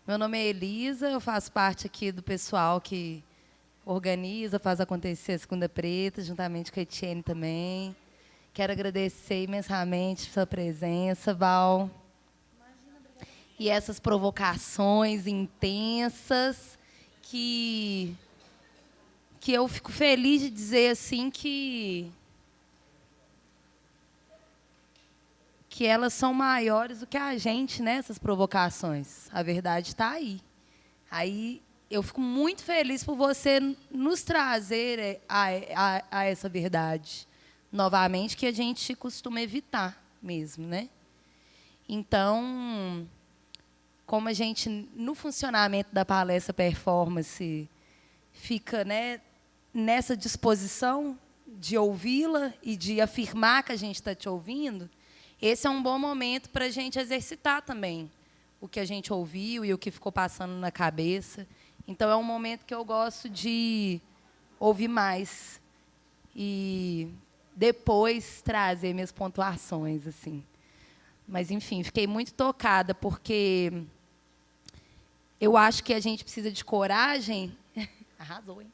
Meu nome é Elisa, eu faço parte aqui do pessoal que organiza, faz acontecer a Segunda Preta, juntamente com a Etienne também. Quero agradecer imensamente sua presença, Val. E essas provocações intensas que eu fico feliz de dizer assim que elas são maiores do que a gente, né, essas provocações. A verdade está aí. Aí eu fico muito feliz por você nos trazer a essa verdade novamente, que a gente costuma evitar mesmo, né? Então, como a gente, no funcionamento da palestra performance, fica, né, nessa disposição de ouvi-la e de afirmar que a gente está te ouvindo, esse é um bom momento para a gente exercitar também o que a gente ouviu e o que ficou passando na cabeça. Então, é um momento que eu gosto de ouvir mais e depois trazer minhas pontuações, assim. Mas, enfim, fiquei muito tocada, porque eu acho que a gente precisa de coragem. Arrasou, hein?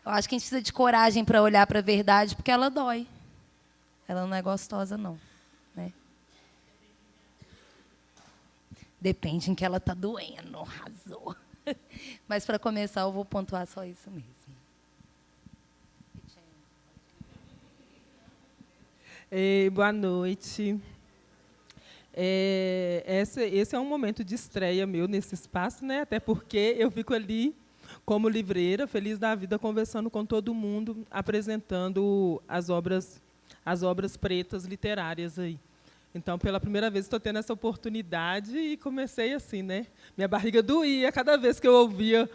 Eu acho que a gente precisa de coragem para olhar para a verdade, porque ela dói. Ela não é gostosa, não. Né? Depende em que ela está doendo. Arrasou. Mas, para começar, eu vou pontuar só isso mesmo. Ei, boa noite. Esse é um momento de estreia meu nesse espaço, né? Até porque eu fico ali como livreira, feliz da vida, conversando com todo mundo, apresentando as obras pretas literárias aí. Então, pela primeira vez, estou tendo essa oportunidade e comecei assim, né? Minha barriga doía cada vez que eu ouvia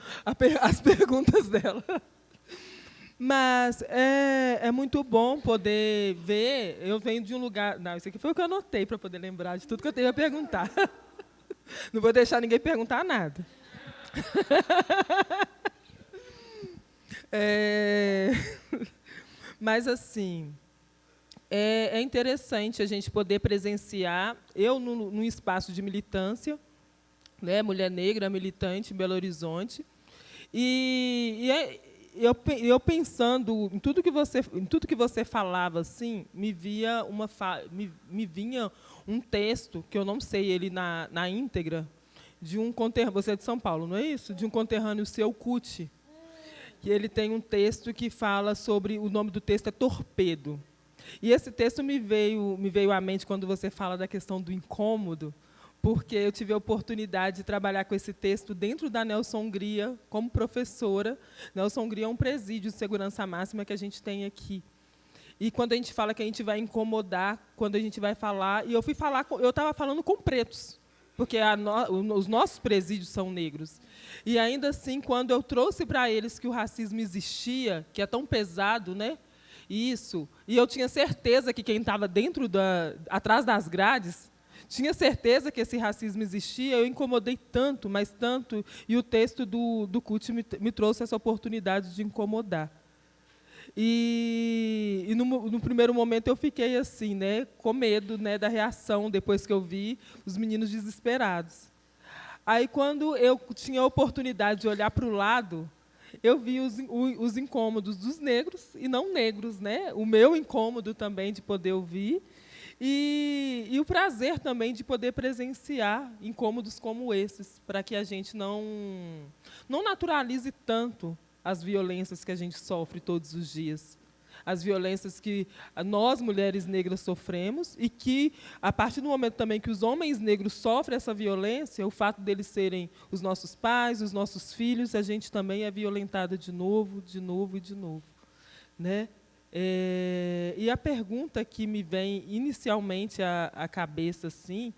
as perguntas dela. Mas é muito bom poder ver. Eu venho de um lugar. Não, isso aqui foi o que eu anotei para poder lembrar de tudo que eu tenho a perguntar. Não vou deixar ninguém perguntar nada. Mas, assim, é interessante a gente poder presenciar, eu num espaço de militância, né, mulher negra, militante em Belo Horizonte, eu pensando em tudo que você falava, assim, me vinha um texto que eu não sei ele na íntegra, de um conterrâneo. Você é de São Paulo, não é isso? De um conterrâneo seu, Cuti. E ele tem um texto que fala sobre, o nome do texto é Torpedo. E esse texto me veio à mente quando você fala da questão do incômodo, porque eu tive a oportunidade de trabalhar com esse texto dentro da Nelson Hungria, como professora. Nelson Hungria é um presídio de segurança máxima que a gente tem aqui. E quando a gente fala que a gente vai incomodar, quando a gente vai falar... E eu estava falando com pretos, porque os nossos presídios são negros. E, ainda assim, quando eu trouxe para eles que o racismo existia, que é tão pesado, né? Isso. E eu tinha certeza que quem estava atrás das grades tinha certeza que esse racismo existia. Eu incomodei tanto, mas tanto, e o texto do CUT me trouxe essa oportunidade de incomodar. E no primeiro momento eu fiquei assim, né, com medo, né, da reação, depois que eu vi os meninos desesperados. Aí, quando eu tinha a oportunidade de olhar para o lado, eu vi os incômodos dos negros e não negros, né? O meu incômodo também de poder ouvir e o prazer também de poder presenciar incômodos como esses, para que a gente não naturalize tanto as violências que a gente sofre todos os dias. As violências que nós, mulheres negras, sofremos, e que, a partir do momento também que os homens negros sofrem essa violência, o fato deles serem os nossos pais, os nossos filhos, a gente também é violentada de novo, de novo e de novo. Né? E a pergunta que me vem inicialmente à cabeça, assim,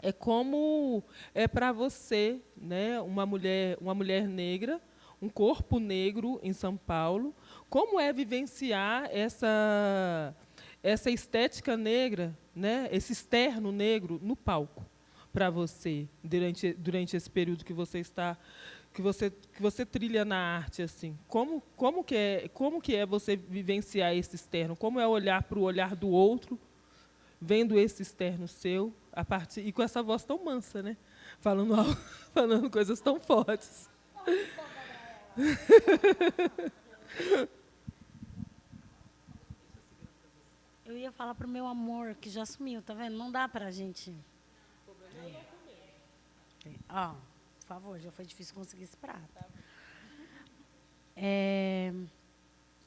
é como é para você, né, uma mulher negra, um corpo negro em São Paulo, como é vivenciar essa estética negra, né, esse externo negro no palco para você durante esse período que você trilha na arte, assim? Como que é você vivenciar esse externo? Como é olhar para o olhar do outro, vendo esse externo seu, e com essa voz tão mansa, né? falando coisas tão fortes. Eu ia falar pro meu amor, que já sumiu, tá vendo? Não dá pra gente... Ó, por favor, já foi difícil conseguir esse prato.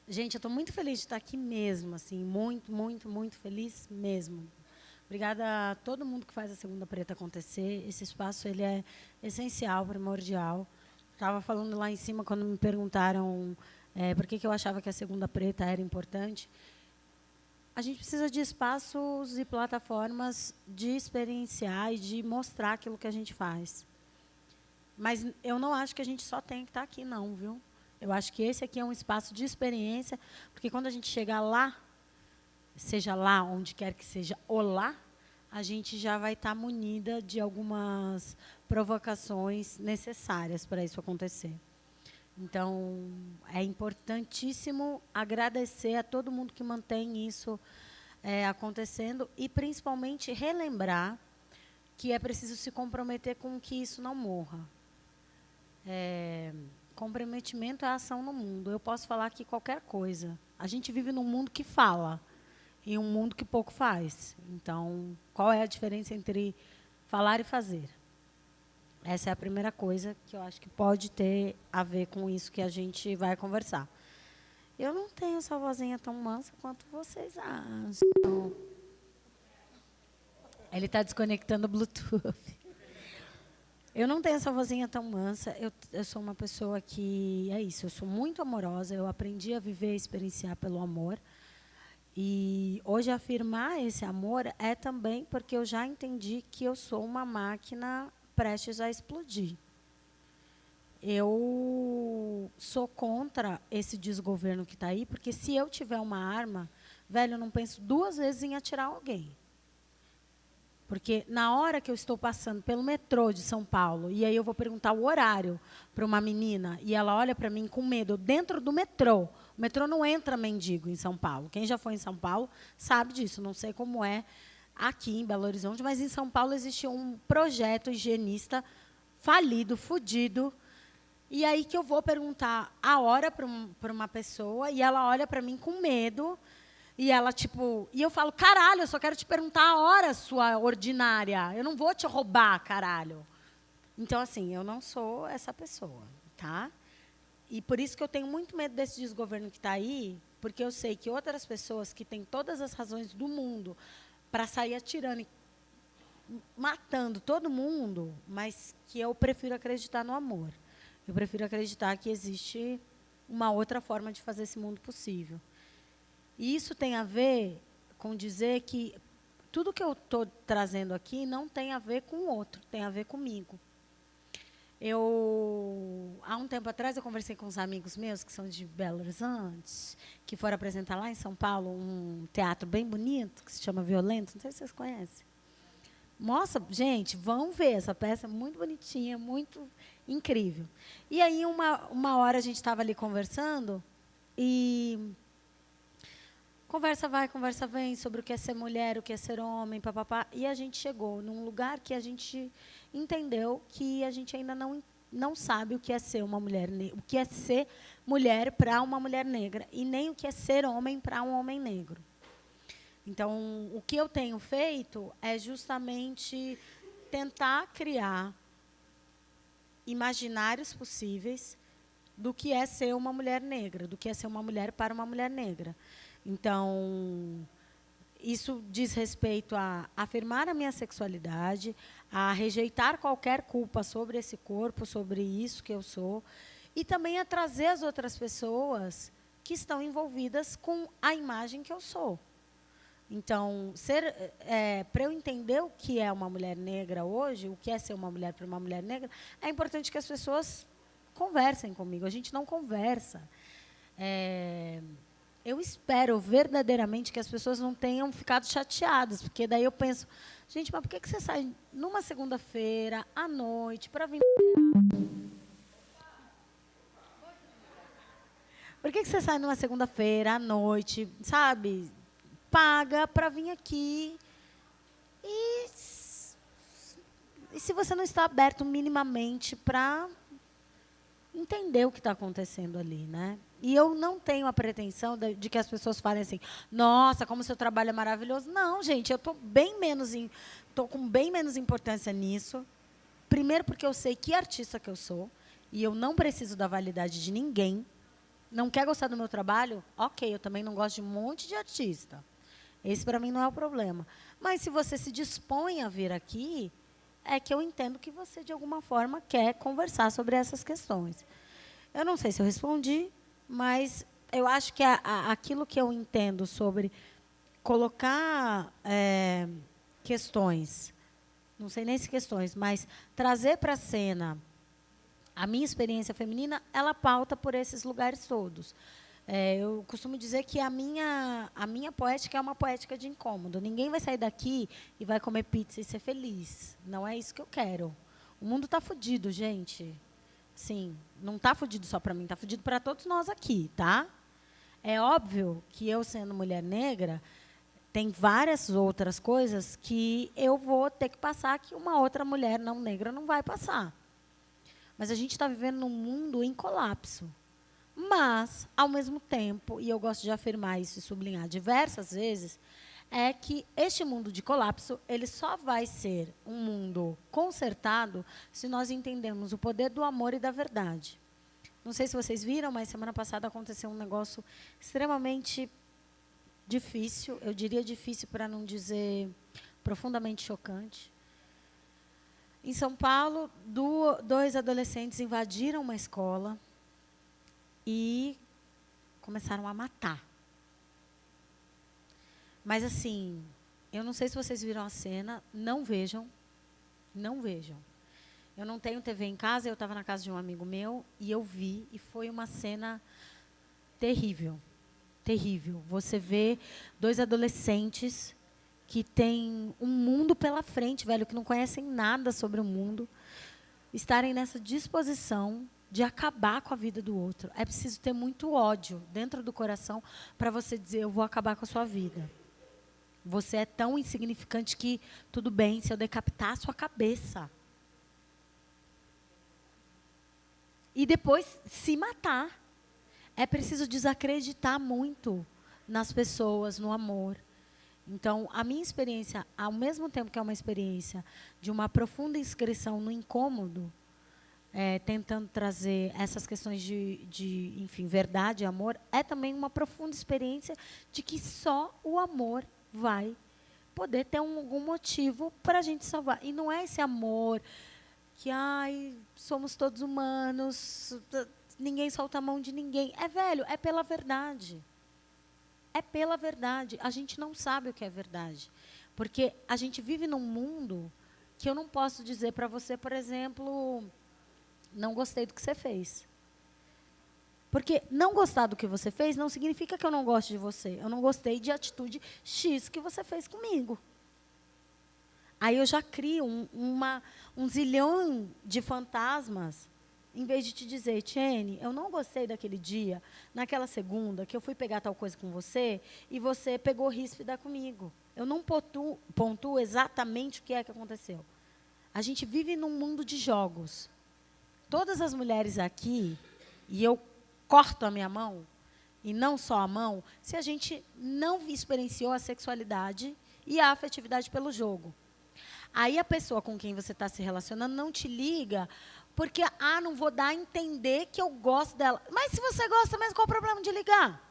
Gente, eu estou muito feliz de estar aqui mesmo, assim, muito, muito, muito feliz mesmo. Obrigada a todo mundo que faz a Segunda Preta acontecer. Esse espaço ele é essencial, primordial. Estava falando lá em cima quando me perguntaram por que eu achava que a Segunda Preta era importante. A gente precisa de espaços e plataformas de experienciar e de mostrar aquilo que a gente faz. Mas eu não acho que a gente só tem que estar aqui, não, viu? Eu acho que esse aqui é um espaço de experiência, porque quando a gente chegar lá, seja lá, onde quer que seja, ou lá, a gente já vai estar munida de algumas provocações necessárias para isso acontecer. Então, é importantíssimo agradecer a todo mundo que mantém isso acontecendo e, principalmente, relembrar que é preciso se comprometer com que isso não morra. Comprometimento é ação no mundo. Eu posso falar aqui qualquer coisa. A gente vive num mundo que fala e um mundo que pouco faz. Então, qual é a diferença entre falar e fazer? Essa é a primeira coisa que eu acho que pode ter a ver com isso que a gente vai conversar. Eu não tenho essa vozinha tão mansa quanto vocês acham. Ele está desconectando o Bluetooth. Eu não tenho essa vozinha tão mansa. Eu sou uma pessoa que é isso. Eu sou muito amorosa. Eu aprendi a viver e experienciar pelo amor. E hoje afirmar esse amor é também porque eu já entendi que eu sou uma máquina prestes a explodir. Eu sou contra esse desgoverno que está aí, porque se eu tiver uma arma, velho, eu não penso duas vezes em atirar alguém. Porque na hora que eu estou passando pelo metrô de São Paulo, e aí eu vou perguntar o horário para uma menina, e ela olha para mim com medo, dentro do metrô. O metrô não entra mendigo em São Paulo. Quem já foi em São Paulo sabe disso. Não sei como é aqui em Belo Horizonte, mas em São Paulo existia um projeto higienista falido, fudido. E aí que eu vou perguntar a hora para uma pessoa, e ela olha para mim com medo. E ela, tipo... E eu falo, caralho, eu só quero te perguntar a hora, sua ordinária. Eu não vou te roubar, caralho. Então, assim, eu não sou essa pessoa, tá? E por isso que eu tenho muito medo desse desgoverno que está aí, porque eu sei que outras pessoas que têm todas as razões do mundo para sair atirando e matando todo mundo, mas que eu prefiro acreditar no amor. Eu prefiro acreditar que existe uma outra forma de fazer esse mundo possível. E isso tem a ver com dizer que tudo que eu estou trazendo aqui não tem a ver com o outro, tem a ver comigo. Há um tempo atrás, eu conversei com uns amigos meus, que são de Belo Horizonte, que foram apresentar lá em São Paulo um teatro bem bonito, que se chama Violento, não sei se vocês conhecem. Nossa, gente, vão ver essa peça, muito bonitinha, muito incrível. E aí, uma hora a gente estava ali conversando, e... Conversa vai, conversa vem sobre o que é ser mulher, o que é ser homem, papapá. E a gente chegou num lugar que a gente entendeu que a gente ainda não sabe o que é ser uma mulher, o que é ser mulher para uma mulher negra e nem o que é ser homem para um homem negro. Então, o que eu tenho feito é justamente tentar criar imaginários possíveis do que é ser uma mulher negra, do que é ser uma mulher para uma mulher negra. Então, isso diz respeito a afirmar a minha sexualidade, a rejeitar qualquer culpa sobre esse corpo, sobre isso que eu sou, e também a trazer as outras pessoas que estão envolvidas com a imagem que eu sou. Então, para eu entender o que é uma mulher negra hoje, o que é ser uma mulher para uma mulher negra, é importante que as pessoas conversem comigo. A gente não conversa. Eu espero verdadeiramente que as pessoas não tenham ficado chateadas, porque daí eu penso, gente, mas por que você sai numa segunda-feira, à noite, para vir... Por que você sai numa segunda-feira, à noite, sabe? Paga para vir aqui e E se você não está aberto minimamente para entender o que está acontecendo ali, né? E eu não tenho a pretensão de que as pessoas falem assim, nossa, como seu trabalho é maravilhoso. Não, gente, eu estou com bem menos importância nisso. Primeiro porque eu sei que artista que eu sou, e eu não preciso da validade de ninguém. Não quer gostar do meu trabalho? Ok, eu também não gosto de um monte de artista. Esse, para mim, não é o problema. Mas, se você se dispõe a vir aqui, é que eu entendo que você, de alguma forma, quer conversar sobre essas questões. Eu não sei se eu respondi, mas eu acho que aquilo que eu entendo sobre colocar questões, não sei nem se questões, mas trazer para a cena a minha experiência feminina, ela pauta por esses lugares todos. Eu costumo dizer que a minha poética é uma poética de incômodo. Ninguém vai sair daqui e vai comer pizza e ser feliz. Não é isso que eu quero. O mundo está fudido, gente. Sim, não está fudido só para mim, está fudido para todos nós aqui, tá? É óbvio que eu, sendo mulher negra, tem várias outras coisas que eu vou ter que passar que uma outra mulher não negra não vai passar. Mas a gente está vivendo num mundo em colapso. Mas, ao mesmo tempo, e eu gosto de afirmar isso e sublinhar diversas vezes, é que este mundo de colapso, ele só vai ser um mundo consertado se nós entendermos o poder do amor e da verdade. Não sei se vocês viram, mas semana passada aconteceu um negócio extremamente difícil, eu diria difícil para não dizer profundamente chocante. Em São Paulo, 2 adolescentes invadiram uma escola e começaram a matar. Mas, assim, eu não sei se vocês viram a cena, não vejam, não vejam. Eu não tenho TV em casa, eu estava na casa de um amigo meu e eu vi, e foi uma cena terrível, terrível. Você vê 2 adolescentes que têm um mundo pela frente, velho, que não conhecem nada sobre o mundo, estarem nessa disposição de acabar com a vida do outro. É preciso ter muito ódio dentro do coração para você dizer, eu vou acabar com a sua vida. Você é tão insignificante que, tudo bem, se eu decapitar a sua cabeça. E depois se matar. É preciso desacreditar muito nas pessoas, no amor. Então, a minha experiência, ao mesmo tempo que é uma experiência de uma profunda inscrição no incômodo, tentando trazer essas questões de, enfim, verdade e amor, é também uma profunda experiência de que só o amor vai poder ter algum motivo para a gente salvar. E não é esse amor que, ai, somos todos humanos, ninguém solta a mão de ninguém. Velho, é pela verdade. É pela verdade. A gente não sabe o que é verdade. Porque a gente vive num mundo que eu não posso dizer para você, por exemplo, não gostei do que você fez. Porque não gostar do que você fez não significa que eu não gosto de você. Eu não gostei de atitude X que você fez comigo. Aí eu já crio um zilhão de fantasmas, em vez de te dizer, Tiene, eu não gostei daquele dia, naquela segunda, que eu fui pegar tal coisa com você, e você pegou ríspida comigo. Eu não pontuo exatamente o que é que aconteceu. A gente vive num mundo de jogos. Todas as mulheres aqui, e eu corto a minha mão, e não só a mão, se a gente não experienciou a sexualidade e a afetividade pelo jogo. Aí a pessoa com quem você está se relacionando não te liga, porque, não vou dar a entender que eu gosto dela. Mas se você gosta mesmo, qual o problema de ligar?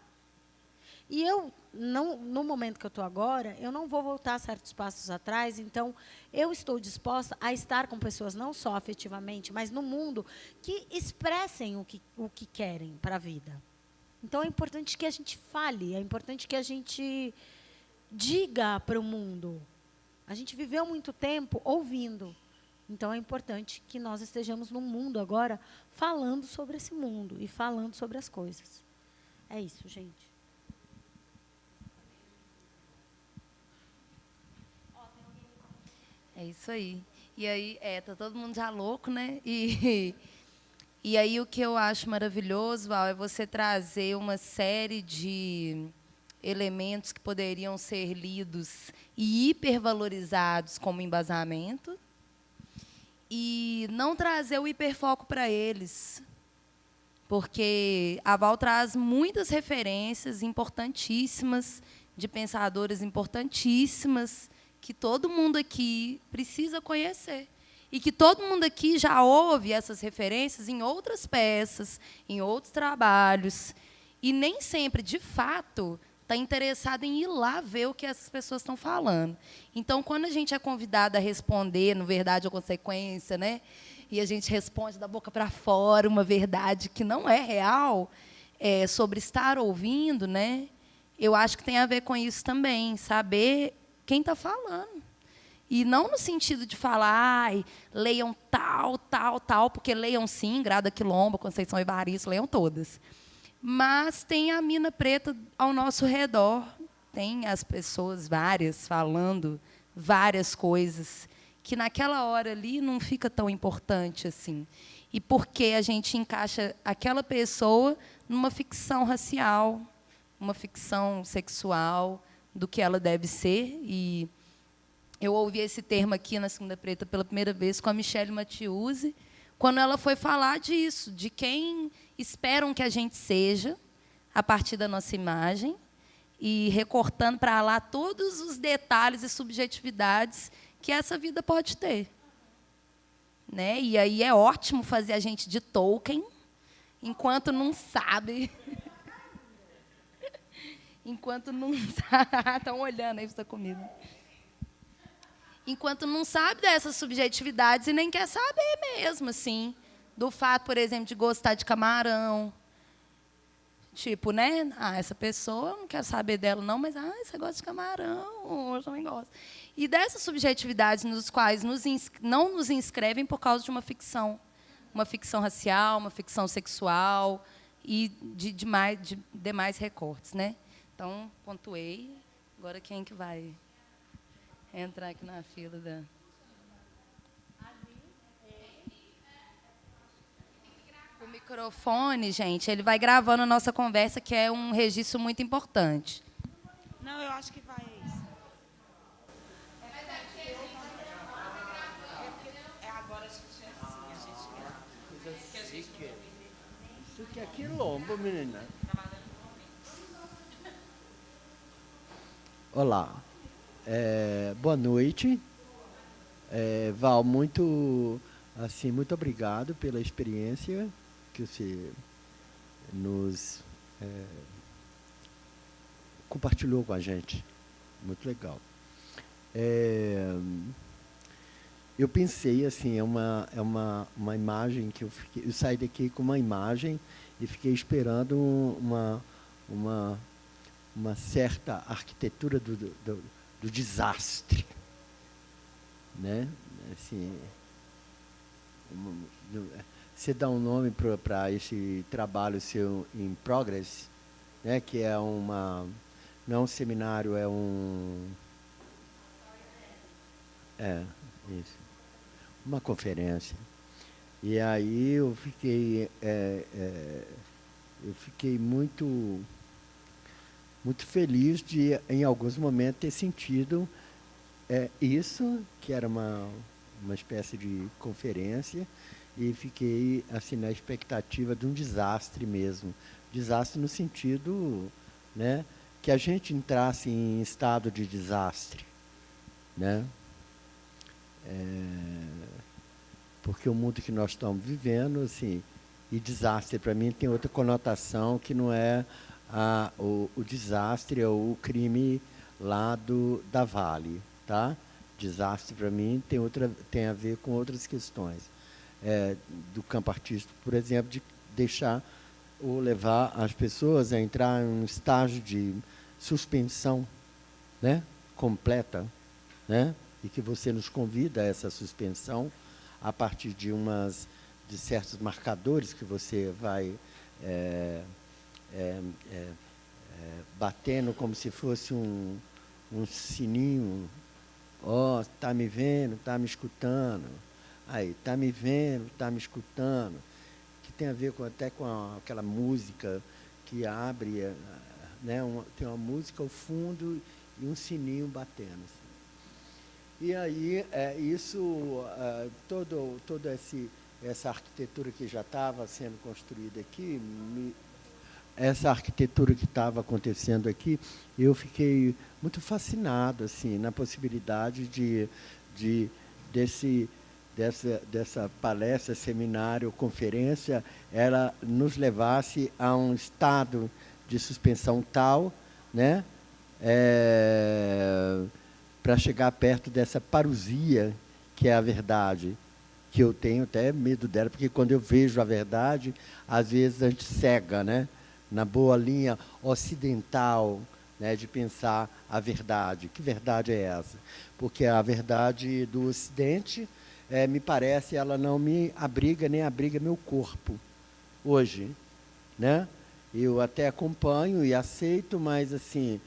E eu, no momento que eu estou agora, eu não vou voltar certos passos atrás, então eu estou disposta a estar com pessoas, não só afetivamente, mas no mundo, que expressem o que querem para a vida. Então é importante que a gente fale, é importante que a gente diga para o mundo. A gente viveu muito tempo ouvindo. Então, é importante que nós estejamos no mundo agora, falando sobre esse mundo e falando sobre as coisas. É isso, gente. É isso aí. E aí, tá todo mundo já louco, né? E aí, o que eu acho maravilhoso, Val, é você trazer uma série de elementos que poderiam ser lidos e hipervalorizados como embasamento, e não trazer o hiperfoco para eles. Porque a Val traz muitas referências importantíssimas, de pensadoras importantíssimas, que todo mundo aqui precisa conhecer. E que todo mundo aqui já ouve essas referências em outras peças, em outros trabalhos. E nem sempre, de fato, está interessado em ir lá ver o que essas pessoas estão falando. Então, quando a gente é convidado a responder, no verdade ou consequência, né, e a gente responde da boca para fora uma verdade que não é real, sobre estar ouvindo, né, eu acho que tem a ver com isso também, saber quem está falando. E não no sentido de falar, ai, leiam tal, tal, tal, porque leiam sim, Grada Quilombo, Conceição Evaristo, leiam todas. Mas tem a mina preta ao nosso redor, tem as pessoas várias falando várias coisas, que naquela hora ali não fica tão importante assim. E porque a gente encaixa aquela pessoa numa ficção racial, uma ficção sexual do que ela deve ser. E eu ouvi esse termo aqui na Segunda Preta pela primeira vez com a Michelle Mathiuse, quando ela foi falar disso, de quem esperam que a gente seja, a partir da nossa imagem, e recortando para lá todos os detalhes e subjetividades que essa vida pode ter. Né? E aí é ótimo fazer a gente de Tolkien, enquanto não sabe. Enquanto não sabe. Estão olhando aí para essa comida. Enquanto não sabe dessas subjetividades e nem quer saber mesmo, assim, do fato, por exemplo, de gostar de camarão. Tipo, né? Ah, essa pessoa, não quero saber dela, não, mas você gosta de camarão, eu também gosto. E dessas subjetividades nos quais não nos inscrevem por causa de uma ficção racial, uma ficção sexual e de demais recortes, né? Então, pontuei. Agora quem que vai entrar aqui na fila da... O microfone, gente, ele vai gravando a nossa conversa, que é um registro muito importante. Não, eu acho que vai isso. É agora a gente é assim, Isso aqui é quilombo, menina. Olá. Boa noite. Val, muito obrigado pela experiência que você nos compartilhou com a gente. Muito legal. Eu pensei, assim, é uma imagem que eu saí daqui com uma imagem e fiquei esperando uma certa arquitetura do desastre, né? Assim, você dá um nome para esse trabalho seu in progress, né? Que é não é um seminário, é isso, uma conferência. E aí eu fiquei muito feliz de, em alguns momentos, ter sentido isso, que era uma espécie de conferência, e fiquei assim na expectativa de um desastre mesmo. Desastre no sentido, né, que a gente entrasse em estado de desastre, né? Porque o mundo que nós estamos vivendo, assim, e desastre para mim tem outra conotação que não é o desastre ou o crime lá da Vale, tá? Desastre para mim tem a ver com outras questões do campo artístico, por exemplo, de deixar ou levar as pessoas a entrar em um estágio de suspensão, né, completa, né, e que você nos convida a essa suspensão a partir de certos marcadores que você vai batendo como se fosse um sininho. Ó, tá me vendo, tá me escutando. Aí, tá me vendo, tá me escutando. Que tem a ver até com aquela música que abre, né, tem uma música ao fundo e um sininho batendo. Assim. E aí, toda essa arquitetura que já estava sendo construída aqui, essa arquitetura que estava acontecendo aqui, eu fiquei muito fascinado assim, na possibilidade dessa palestra, seminário, conferência, ela nos levasse a um estado de suspensão tal, né, para chegar perto dessa parousia que é a verdade, que eu tenho até medo dela, porque quando eu vejo a verdade, às vezes a gente cega, né, na boa linha ocidental, né, de pensar a verdade. Que verdade é essa? Porque a verdade do Ocidente, me parece, ela não me abriga, nem abriga meu corpo hoje, né? Eu até acompanho e aceito, mas assim,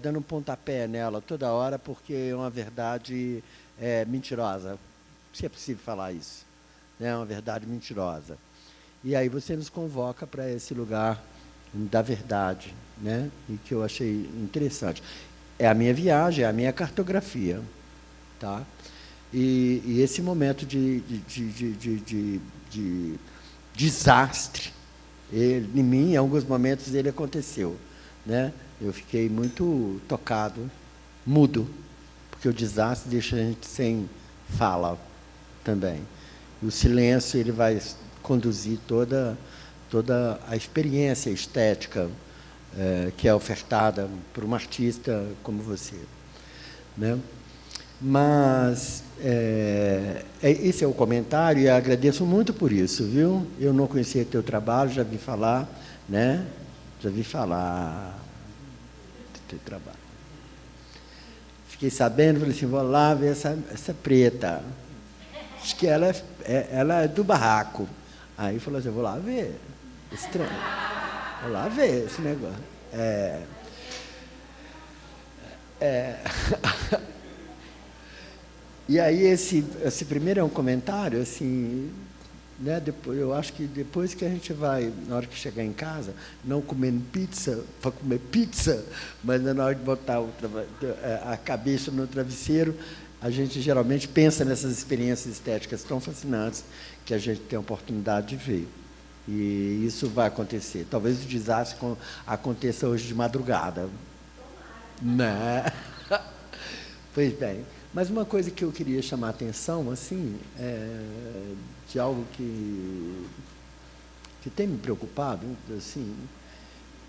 dando um pontapé nela toda hora, porque é uma verdade mentirosa. Se é possível falar isso, né? É uma verdade mentirosa. E aí você nos convoca para esse lugar da verdade, né? E que eu achei interessante. É a minha viagem, é a minha cartografia, tá? E esse momento de desastre, em mim, em alguns momentos, ele aconteceu, né? Eu fiquei muito tocado, mudo, porque o desastre deixa a gente sem fala também. E o silêncio, ele vai conduzir toda a experiência estética que é ofertada por um artista como você, né? Mas esse é o comentário, e agradeço muito por isso, viu? Eu não conhecia teu trabalho, já vi falar, né? Já vi falar do teu trabalho. Fiquei sabendo, falei assim, vou lá ver essa preta. Acho que ela é do barraco. Aí falou assim, vou lá ver. Estranho. Vou lá ver esse negócio. E aí esse primeiro é um comentário, assim, né? Depois, eu acho que depois que a gente vai, na hora que chegar em casa, não comendo pizza, para comer pizza, mas na hora de botar a cabeça no travesseiro, a gente geralmente pensa nessas experiências estéticas tão fascinantes que a gente tem a oportunidade de ver. E isso vai acontecer. Talvez o desastre aconteça hoje de madrugada. Né? Pois bem. Mas uma coisa que eu queria chamar a atenção, assim, de algo que tem me preocupado, assim,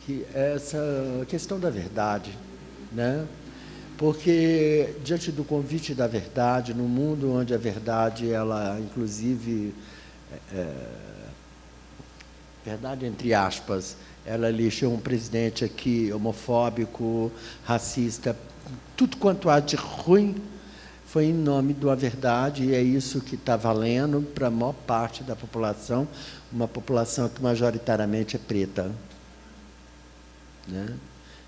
que é essa questão da verdade, né? Porque, diante do convite da verdade, no mundo onde a verdade, ela, inclusive, verdade entre aspas, ela elegeu um presidente aqui homofóbico, racista, tudo quanto há de ruim foi em nome da verdade, e é isso que está valendo para a maior parte da população, uma população que majoritariamente é preta, né?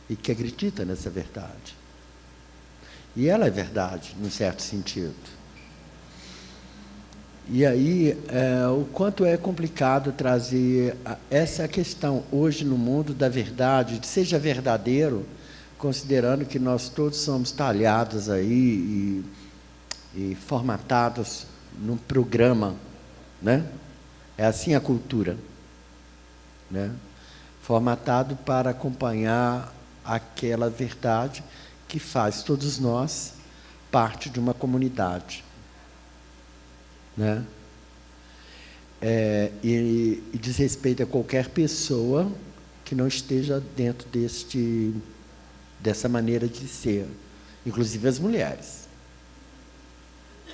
E que acredita nessa verdade. E ela é verdade, num certo sentido. E aí, o quanto é complicado trazer essa questão hoje no mundo da verdade, de seja verdadeiro, considerando que nós todos somos talhados aí e formatados num programa, né? É assim a cultura, né? Formatado para acompanhar aquela verdade que faz todos nós parte de uma comunidade, né? E diz respeito a qualquer pessoa que não esteja dentro dessa maneira de ser, inclusive as mulheres,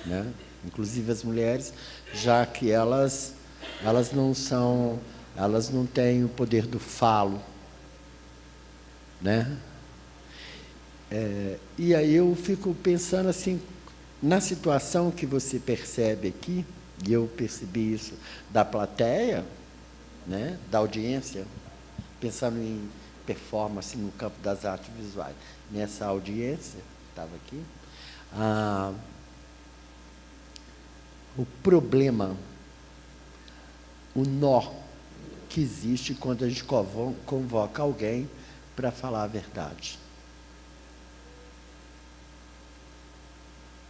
né? Inclusive as mulheres, já que elas não têm o poder do falo, né? E aí eu fico pensando assim, na situação que você percebe aqui, e eu percebi isso da plateia, né, da audiência, pensando em performance no campo das artes visuais, nessa audiência que estava aqui, o problema, o nó que existe quando a gente convoca alguém para falar a verdade.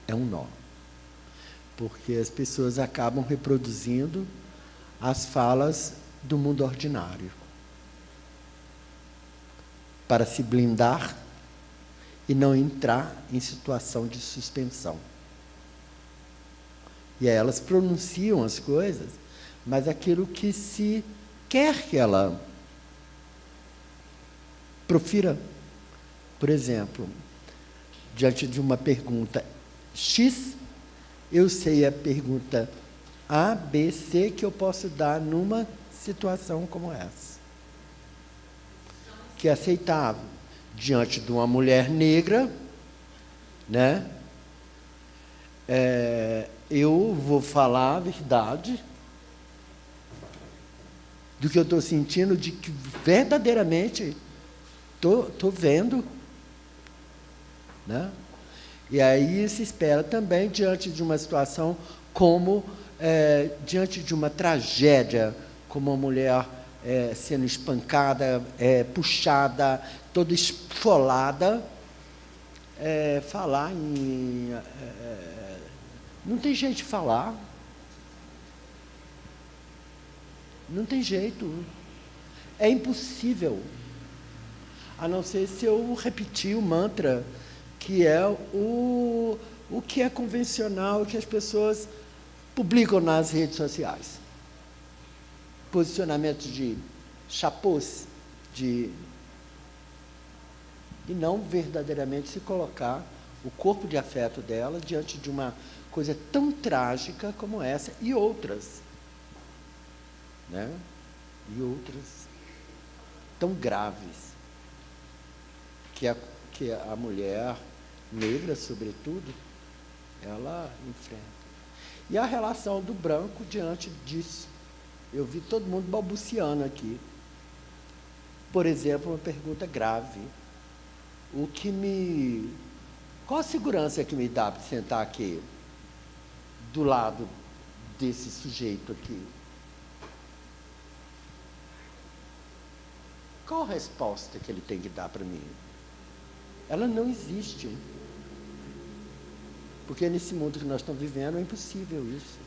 é um nó. Porque as pessoas acabam reproduzindo as falas do mundo ordinário para se blindar e não entrar em situação de suspensão. E aí elas pronunciam as coisas, mas aquilo que se quer que ela profira. Por exemplo, diante de uma pergunta X, eu sei a pergunta A, B, C que eu posso dar numa situação como essa. Que é aceitável. Diante de uma mulher negra, né? Eu vou falar a verdade do que eu estou sentindo, de que verdadeiramente estou vendo, né? E aí se espera também, diante de uma situação como, diante de uma tragédia, como uma mulher sendo espancada, puxada, toda esfolada, falar em... não tem jeito de falar. Não tem jeito. É impossível. A não ser se eu repetir o mantra, que é o que é convencional, que as pessoas publicam nas redes sociais. Posicionamento de chapôs, e não verdadeiramente se colocar o corpo de afeto dela diante de uma coisa tão trágica como essa e outras, né? E outras tão graves que a mulher negra, sobretudo, ela enfrenta. E a relação do branco diante disso. Eu vi todo mundo balbuciando aqui. Por exemplo, uma pergunta grave. Qual a segurança que me dá para sentar aqui, do lado desse sujeito aqui? Qual a resposta que ele tem que dar para mim? Ela não existe. Porque nesse mundo que nós estamos vivendo é impossível isso,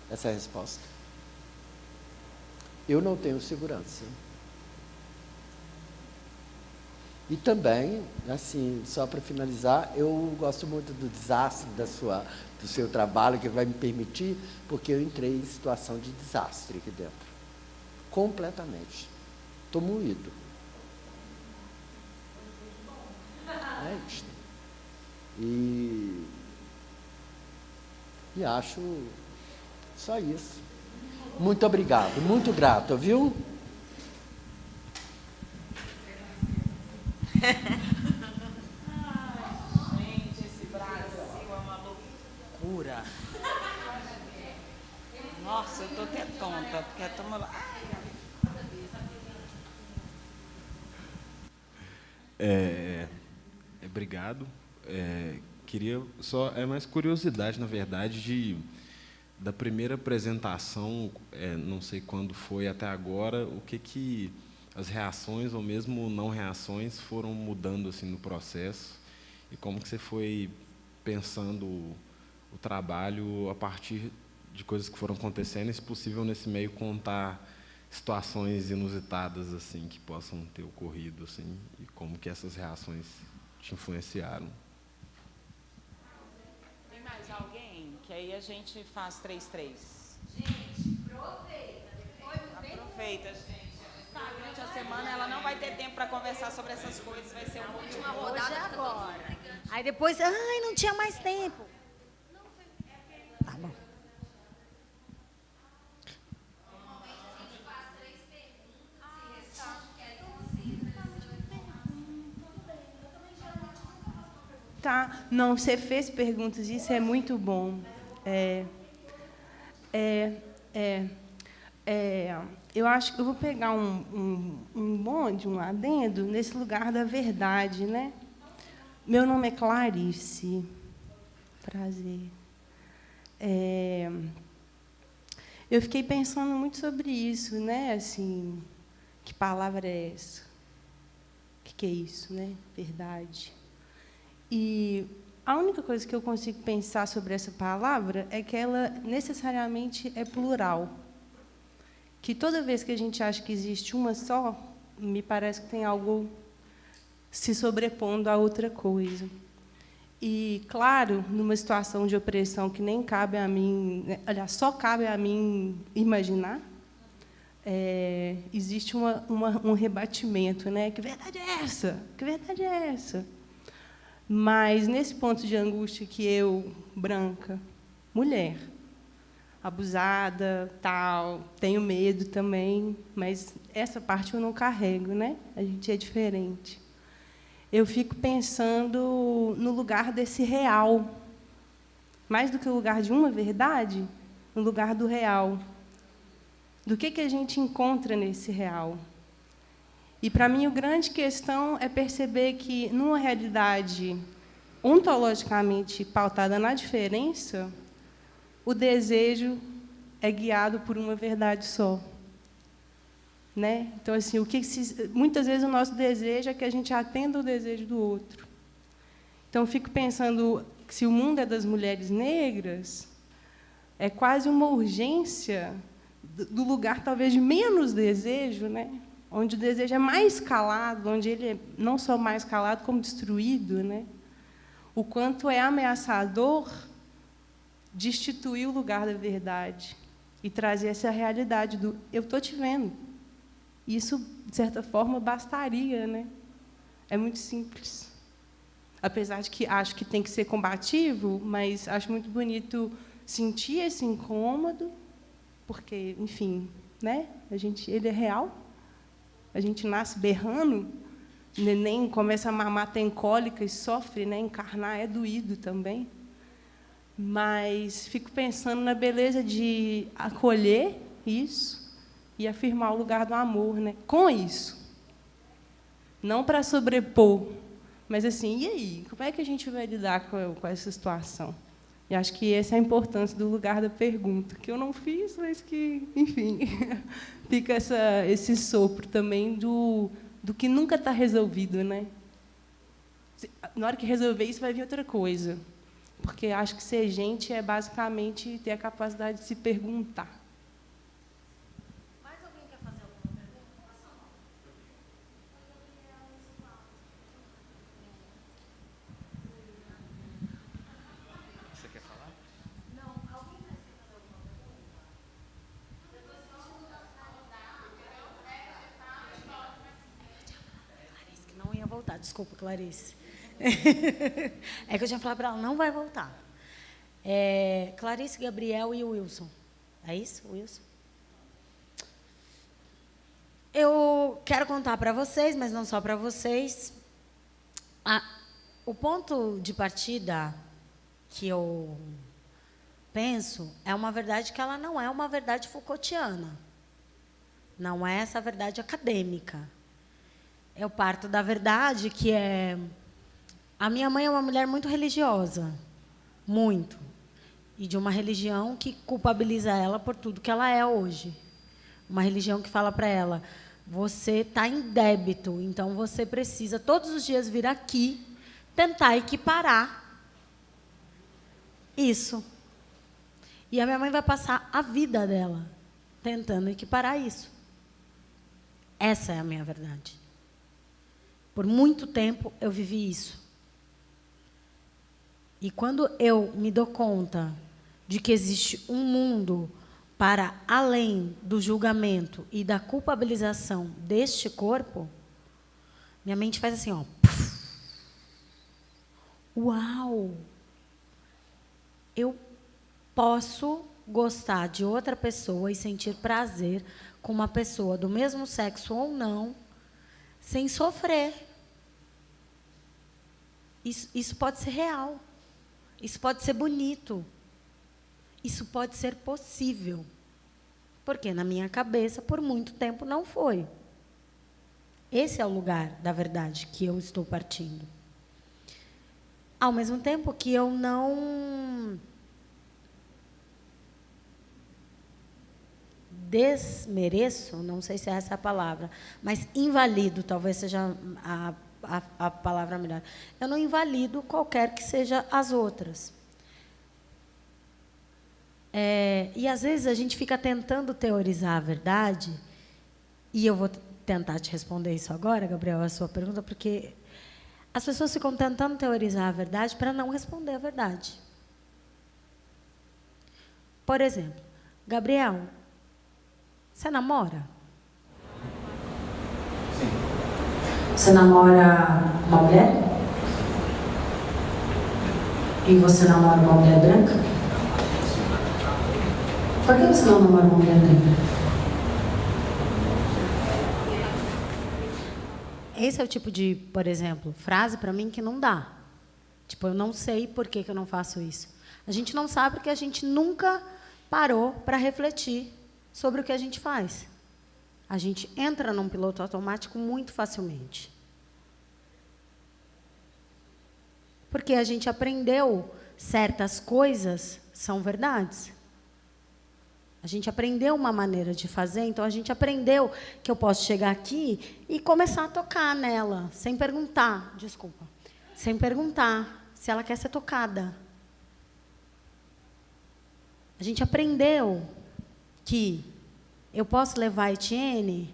essa resposta. Eu não tenho segurança. E também, assim, só para finalizar, eu gosto muito do desastre do seu trabalho, que vai me permitir, porque eu entrei em situação de desastre aqui dentro. Completamente. Estou moído. É isso. E acho só isso. Muito obrigado, muito grato, viu? Gente, esse Brasil é uma loucura. Nossa, eu tô até tonta, porque a turma lá. Obrigado. Queria só mais curiosidade, na verdade, da primeira apresentação, não sei quando foi até agora, o que as reações ou mesmo não reações foram mudando assim no processo e como que você foi pensando o trabalho a partir de coisas que foram acontecendo, e, se possível, nesse meio contar situações inusitadas assim que possam ter ocorrido assim, e como que essas reações te influenciaram. Tem mais alguém? Que aí a gente faz 3-3. Gente, aproveita, gente. Tá, durante a semana ela não vai ter tempo para conversar sobre essas coisas, vai ser uma última rodada. Hoje é agora. Aí depois, não tinha mais tempo. Tá bom. Tá, não, você fez perguntas, isso é muito bom. Eu acho que eu vou pegar um bonde, um adendo, nesse lugar da verdade, né? Meu nome é Clarice. Prazer. Eu fiquei pensando muito sobre isso, né? Assim, que palavra é essa? O que é isso, né? Verdade. E A única coisa que eu consigo pensar sobre essa palavra é que ela necessariamente é plural. Que toda vez que a gente acha que existe uma só, me parece que tem algo se sobrepondo a outra coisa. E, claro, numa situação de opressão que nem cabe a mim, aliás, só cabe a mim imaginar, existe um rebatimento, né? Que verdade é essa? Que verdade é essa? Mas, nesse ponto de angústia que eu, branca, mulher, abusada, tal, tenho medo também, mas essa parte eu não carrego, né? A gente é diferente. Eu fico pensando no lugar desse real. Mais do que o lugar de uma verdade, no lugar do real. Do que a gente encontra nesse real? E, para mim, a grande questão é perceber que, numa realidade ontologicamente pautada na diferença, o desejo é guiado por uma verdade só. Né? Então, assim, muitas vezes o nosso desejo é que a gente atenda o desejo do outro. Então, eu fico pensando que, se o mundo é das mulheres negras, é quase uma urgência do lugar, talvez, de menos desejo, né? Onde o desejo é mais calado, onde ele é não só mais calado, como destruído. Né? O quanto é ameaçador destituir o lugar da verdade e trazer essa realidade do eu estou te vendo. Isso, de certa forma, bastaria, né? É muito simples. Apesar de que acho que tem que ser combativo, mas acho muito bonito sentir esse incômodo, porque, enfim, né? Ele é real. A gente nasce berrando, o neném começa a mamar, tem cólica e sofre, né? Encarnar é doído também. Mas fico pensando na beleza de acolher isso e afirmar o lugar do amor, né? Com isso. Não para sobrepor, mas assim, e aí? Como é que a gente vai lidar com essa situação? E acho que essa é a importância do lugar da pergunta, que eu não fiz, mas que, enfim, fica esse sopro também do que nunca está resolvido, né? Na hora que resolver isso, vai vir outra coisa. Porque acho que ser gente é, basicamente, ter a capacidade de se perguntar. Mais alguém quer fazer alguma pergunta? Você quer falar? Não, alguém precisa fazer alguma pergunta? Clarice, que não ia voltar. Desculpa, Clarice. É que eu tinha falado para ela, não vai voltar. Clarice, Gabriel e o Wilson. É isso, Wilson? Eu quero contar para vocês, mas não só para vocês. O ponto de partida que eu penso é uma verdade que ela não é uma verdade Foucaultiana. Não é essa verdade acadêmica. Eu parto da verdade que é... A minha mãe é uma mulher muito religiosa. Muito. E de uma religião que culpabiliza ela por tudo que ela é hoje. Uma religião que fala para ela, você está em débito, então você precisa todos os dias vir aqui tentar equiparar isso. E a minha mãe vai passar a vida dela tentando equiparar isso. Essa é a minha verdade. Por muito tempo eu vivi isso. E quando eu me dou conta de que existe um mundo para além do julgamento e da culpabilização deste corpo, minha mente faz assim, ó. Uau! Eu posso gostar de outra pessoa e sentir prazer com uma pessoa do mesmo sexo ou não, sem sofrer. Isso pode ser real. Isso pode ser bonito. Isso pode ser possível. Porque na minha cabeça, por muito tempo, não foi. Esse é o lugar da verdade que eu estou partindo. Ao mesmo tempo que eu não desmereço, não sei se é essa a palavra, mas invalido, talvez seja a palavra melhor. Eu não invalido qualquer que seja as outras. E, às vezes, a gente fica tentando teorizar a verdade, e eu vou tentar te responder isso agora, Gabriel, a sua pergunta, porque as pessoas ficam tentando teorizar a verdade para não responder a verdade. Por exemplo, Gabriel, você namora? Sim. Você namora uma mulher? E você namora uma mulher branca? Por que você não namora uma mulher branca? Esse é o tipo de, por exemplo, frase para mim que não dá. Tipo, eu não sei por que eu não faço isso. A gente não sabe porque a gente nunca parou para refletir sobre o que a gente faz. A gente entra num piloto automático muito facilmente. Porque a gente aprendeu certas coisas são verdades. A gente aprendeu uma maneira de fazer, então a gente aprendeu que eu posso chegar aqui e começar a tocar nela, sem perguntar, sem perguntar se ela quer ser tocada. A gente aprendeu que eu posso levar a Etienne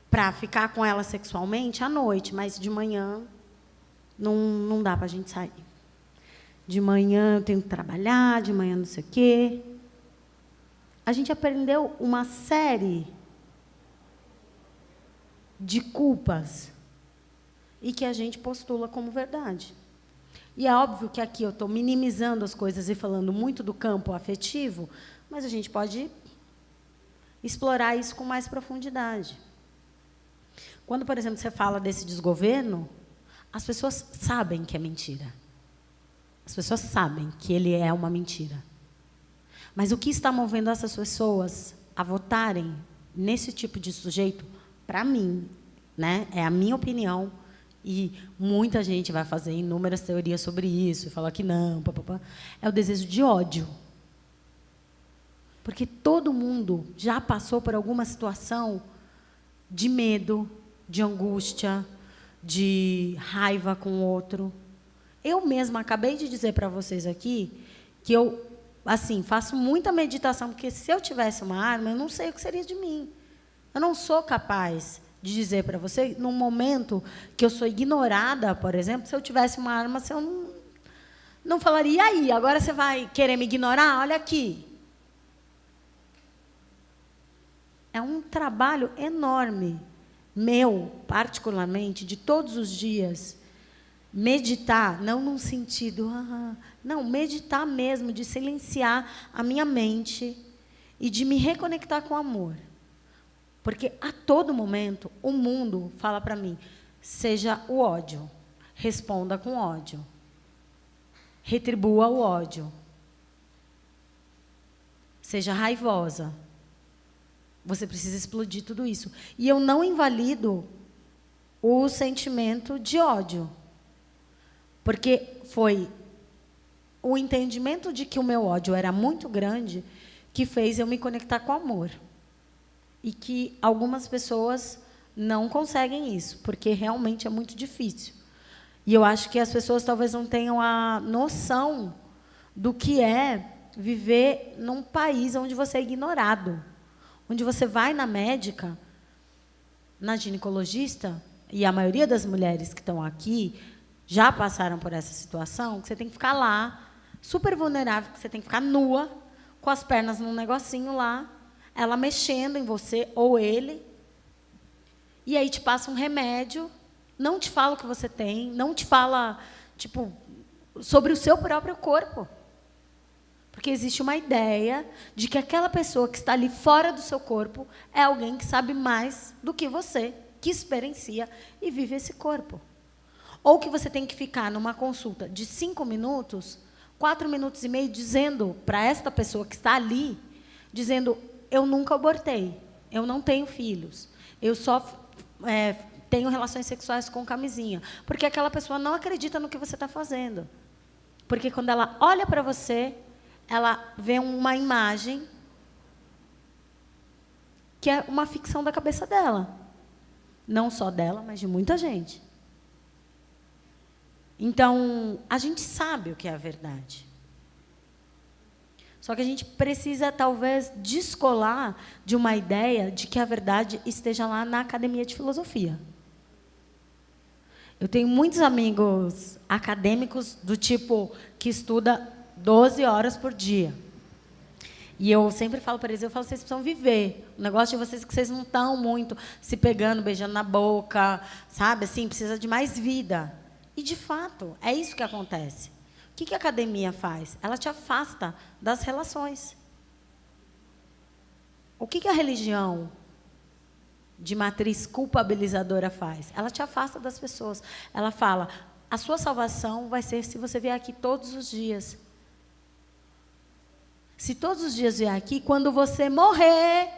para ficar com ela sexualmente à noite, mas de manhã não dá para a gente sair. De manhã eu tenho que trabalhar, de manhã não sei o quê. A gente aprendeu uma série de culpas e que a gente postula como verdade. E é óbvio que aqui eu estou minimizando as coisas e falando muito do campo afetivo, mas a gente pode explorar isso com mais profundidade. Quando, por exemplo, você fala desse desgoverno, as pessoas sabem que é mentira. As pessoas sabem que ele é uma mentira. Mas o que está movendo essas pessoas a votarem nesse tipo de sujeito, para mim, né, é a minha opinião, e muita gente vai fazer inúmeras teorias sobre isso, e falar que não, é o desejo de ódio. Porque todo mundo já passou por alguma situação de medo, de angústia, de raiva com o outro. Eu mesma acabei de dizer para vocês aqui que eu, assim, faço muita meditação, porque se eu tivesse uma arma, eu não sei o que seria de mim. Eu não sou capaz de dizer para você, num momento que eu sou ignorada, por exemplo, se eu tivesse uma arma, se eu não falaria, e aí, agora você vai querer me ignorar? Olha aqui. É um trabalho enorme, meu, particularmente, de todos os dias, meditar, não num sentido, não, meditar mesmo, de silenciar a minha mente e de me reconectar com o amor. Porque, a todo momento, o mundo fala para mim, seja o ódio, responda com ódio, retribua o ódio, seja raivosa. Você precisa explodir tudo isso. E eu não invalido o sentimento de ódio. Porque foi o entendimento de que o meu ódio era muito grande que fez eu me conectar com o amor. E que algumas pessoas não conseguem isso, porque realmente é muito difícil. E eu acho que as pessoas talvez não tenham a noção do que é viver num país onde você é ignorado. Onde você vai na médica, na ginecologista, e a maioria das mulheres que estão aqui já passaram por essa situação, que você tem que ficar lá, super vulnerável, que você tem que ficar nua, com as pernas num negocinho lá, ela mexendo em você, ou ele, e aí te passa um remédio, não te fala o que você tem, não te fala, tipo, sobre o seu próprio corpo. Porque existe uma ideia de que aquela pessoa que está ali fora do seu corpo é alguém que sabe mais do que você, que experiencia e vive esse corpo. Ou que você tem que ficar numa consulta de 5 minutos, 4 minutos e meio, dizendo para esta pessoa que está ali, dizendo, eu nunca abortei, eu não tenho filhos, eu só tenho relações sexuais com camisinha. Porque aquela pessoa não acredita no que você está fazendo. Porque quando ela olha para você, ela vê uma imagem que é uma ficção da cabeça dela. Não só dela, mas de muita gente. Então, a gente sabe o que é a verdade. Só que a gente precisa, talvez, descolar de uma ideia de que a verdade esteja lá na academia de filosofia. Eu tenho muitos amigos acadêmicos do tipo que estuda 12 horas por dia. E eu sempre falo para eles, vocês precisam viver. O negócio de vocês é que vocês não estão muito se pegando, beijando na boca, sabe? Assim, precisa de mais vida. E, de fato, é isso que acontece. O que a academia faz? Ela te afasta das relações. O que a religião de matriz culpabilizadora faz? Ela te afasta das pessoas. Ela fala, a sua salvação vai ser se você vier aqui todos os dias. Se todos os dias vier aqui, quando você morrer,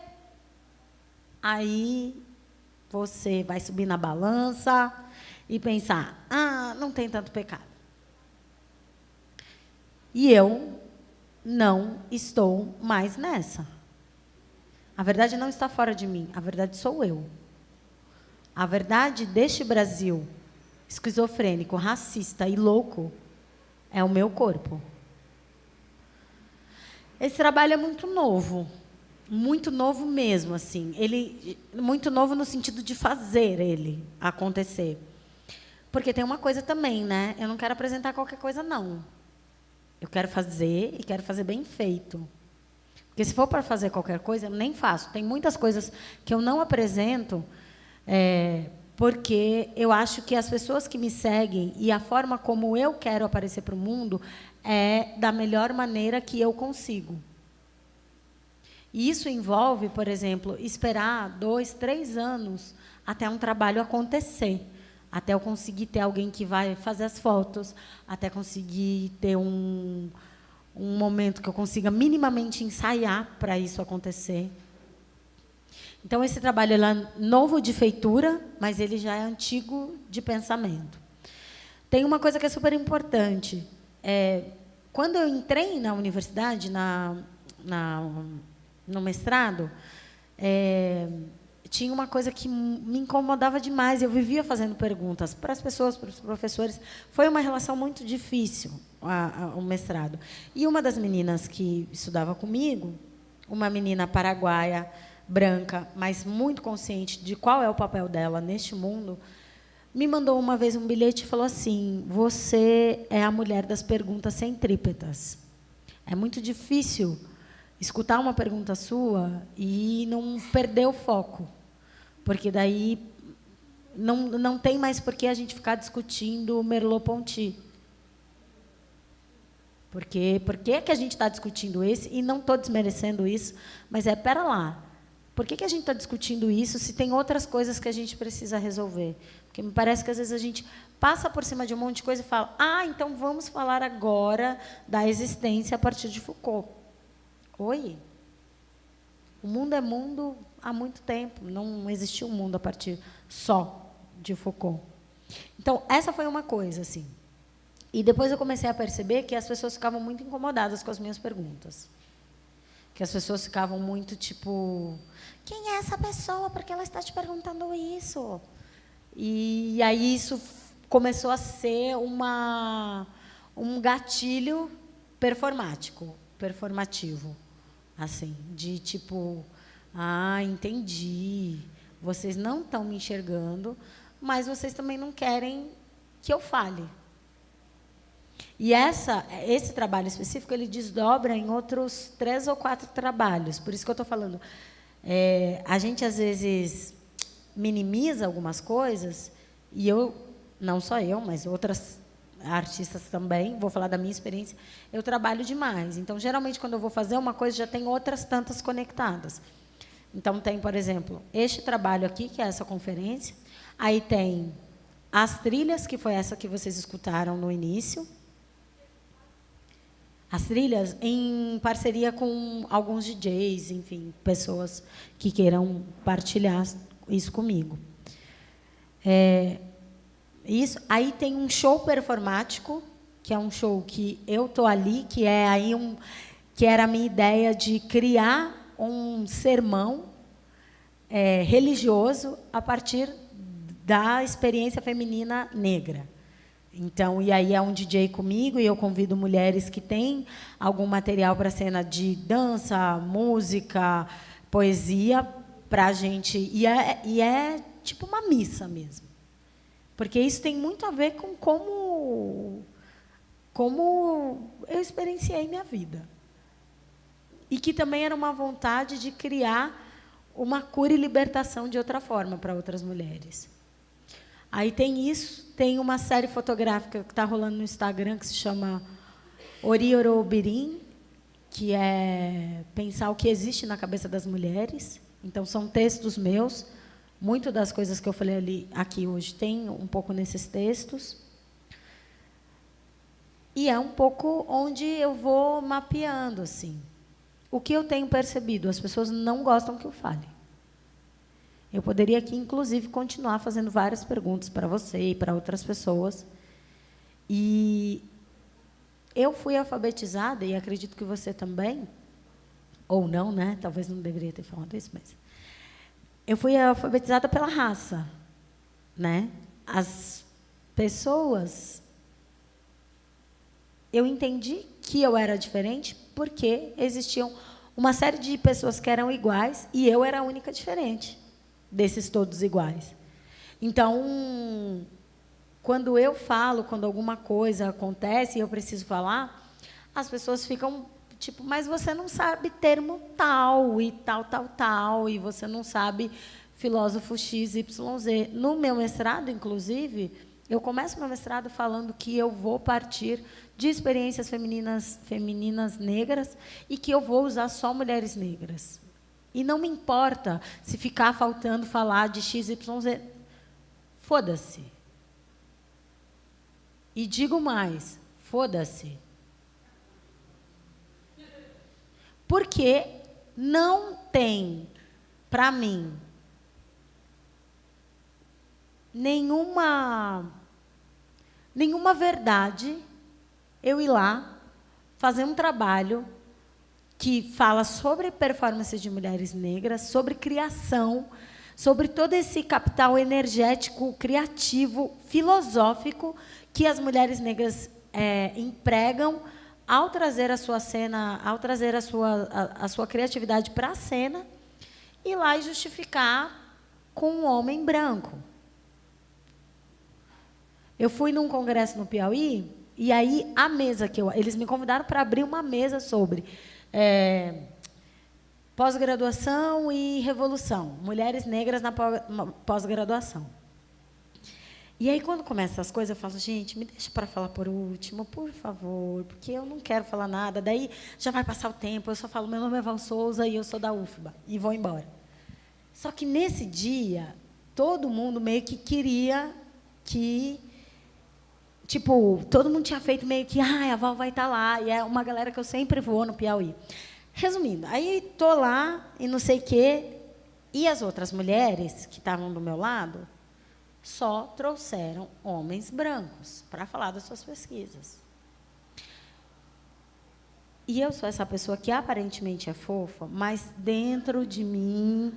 aí você vai subir na balança e pensar, não tem tanto pecado. E eu não estou mais nessa. A verdade não está fora de mim, a verdade sou eu. A verdade deste Brasil esquizofrênico, racista e louco é o meu corpo. Esse trabalho é muito novo mesmo, assim. Ele muito novo no sentido de fazer ele acontecer. Porque tem uma coisa também, né? Eu não quero apresentar qualquer coisa, não. Eu quero fazer e quero fazer bem feito. Porque se for para fazer qualquer coisa, eu nem faço. Tem muitas coisas que eu não apresento, porque eu acho que as pessoas que me seguem e a forma como eu quero aparecer para o mundo é da melhor maneira que eu consigo. E isso envolve, por exemplo, esperar 2, 3 anos até um trabalho acontecer. Até eu conseguir ter alguém que vai fazer as fotos, até conseguir ter um momento que eu consiga minimamente ensaiar para isso acontecer. Então, esse trabalho ele é novo de feitura, mas ele já é antigo de pensamento. Tem uma coisa que é super importante. Quando eu entrei na universidade, no mestrado, tinha uma coisa que me incomodava demais. Eu vivia fazendo perguntas para as pessoas, para os professores. Foi uma relação muito difícil, o mestrado. E uma das meninas que estudava comigo, uma menina paraguaia, branca, mas muito consciente de qual é o papel dela neste mundo, me mandou uma vez um bilhete e falou assim, você é a mulher das perguntas centrípetas. É muito difícil escutar uma pergunta sua e não perder o foco. Porque daí não tem mais por que a gente ficar discutindo Merleau-Ponty. Por que é que a gente está discutindo esse? E não estou desmerecendo isso, mas pera lá. Por que a gente está discutindo isso se tem outras coisas que a gente precisa resolver? Porque me parece que, às vezes, a gente passa por cima de um monte de coisa e fala, então vamos falar agora da existência a partir de Foucault. Oi? O mundo é mundo há muito tempo. Não existiu um mundo a partir só de Foucault. Então, essa foi uma coisa, assim. E depois eu comecei a perceber que as pessoas ficavam muito incomodadas com as minhas perguntas. Que as pessoas ficavam muito, tipo, quem é essa pessoa? Por que ela está te perguntando isso? E aí isso começou a ser um gatilho performativo. Assim, de tipo, entendi, vocês não estão me enxergando, mas vocês também não querem que eu fale. E esse trabalho específico, ele desdobra em outros 3 ou 4 trabalhos. Por isso que eu estou falando, a gente, às vezes, minimiza algumas coisas, e não só eu, mas outras artistas também, vou falar da minha experiência, eu trabalho demais. Então, geralmente, quando eu vou fazer uma coisa, já tem outras tantas conectadas. Então, tem, por exemplo, este trabalho aqui, que é essa conferência, aí tem as trilhas, que foi essa que vocês escutaram no início, as trilhas em parceria com alguns DJs, enfim, pessoas que queiram partilhar isso comigo. Isso. Aí tem um show performático, que é um show que eu estou ali, que é aí que era a minha ideia de criar um sermão religioso a partir da experiência feminina negra. Então, e aí é um DJ comigo e eu convido mulheres que têm algum material para cena de dança, música, poesia, para a gente. E é tipo uma missa mesmo. Porque isso tem muito a ver com como eu experienciei minha vida. E que também era uma vontade de criar uma cura e libertação de outra forma para outras mulheres. Aí tem isso, tem uma série fotográfica que está rolando no Instagram que se chama Oriorobirim, que é pensar o que existe na cabeça das mulheres. Então, são textos meus. Muito das coisas que eu falei ali, aqui hoje tem um pouco nesses textos. E é um pouco onde eu vou mapeando, assim. O que eu tenho percebido? As pessoas não gostam que eu fale. Eu poderia aqui, inclusive, continuar fazendo várias perguntas para você e para outras pessoas. E eu fui alfabetizada, e acredito que você também, ou não, né? Talvez não deveria ter falado isso, mas... Eu fui alfabetizada pela raça, né? As pessoas... Eu entendi que eu era diferente porque existiam uma série de pessoas que eram iguais e eu era a única diferente desses todos iguais. Então, quando eu falo, quando alguma coisa acontece e eu preciso falar, as pessoas ficam tipo, mas você não sabe termo tal e tal, e você não sabe filósofo X, Y, Z. No meu mestrado, inclusive, eu começo meu mestrado falando que eu vou partir de experiências femininas negras e que eu vou usar só mulheres negras. E não me importa se ficar faltando falar de X, Y, Z. Foda-se. E digo mais, foda-se. Porque não tem, para mim, nenhuma verdade eu ir lá fazer um trabalho que fala sobre performance de mulheres negras, sobre criação, sobre todo esse capital energético, criativo, filosófico que as mulheres negras empregam ao trazer a sua cena, ao trazer a sua criatividade para a cena, ir lá e justificar com um homem branco. Eu fui num congresso no Piauí, e aí a mesa eles me convidaram para abrir uma mesa sobre pós-graduação e revolução, mulheres negras na pós-graduação. E aí, quando começam essas coisas, eu falo, gente, me deixa para falar por último, por favor, porque eu não quero falar nada. Daí já vai passar o tempo, eu só falo, meu nome é Val Souza e eu sou da UFBA, e vou embora. Só que, nesse dia, todo mundo meio que queria que... Tipo, todo mundo tinha feito meio que, a Val vai estar lá, e é uma galera que eu sempre vou no Piauí. Resumindo, aí estou lá e não sei o quê, e as outras mulheres que estavam do meu lado só trouxeram homens brancos para falar das suas pesquisas. E eu sou essa pessoa que aparentemente é fofa, mas dentro de mim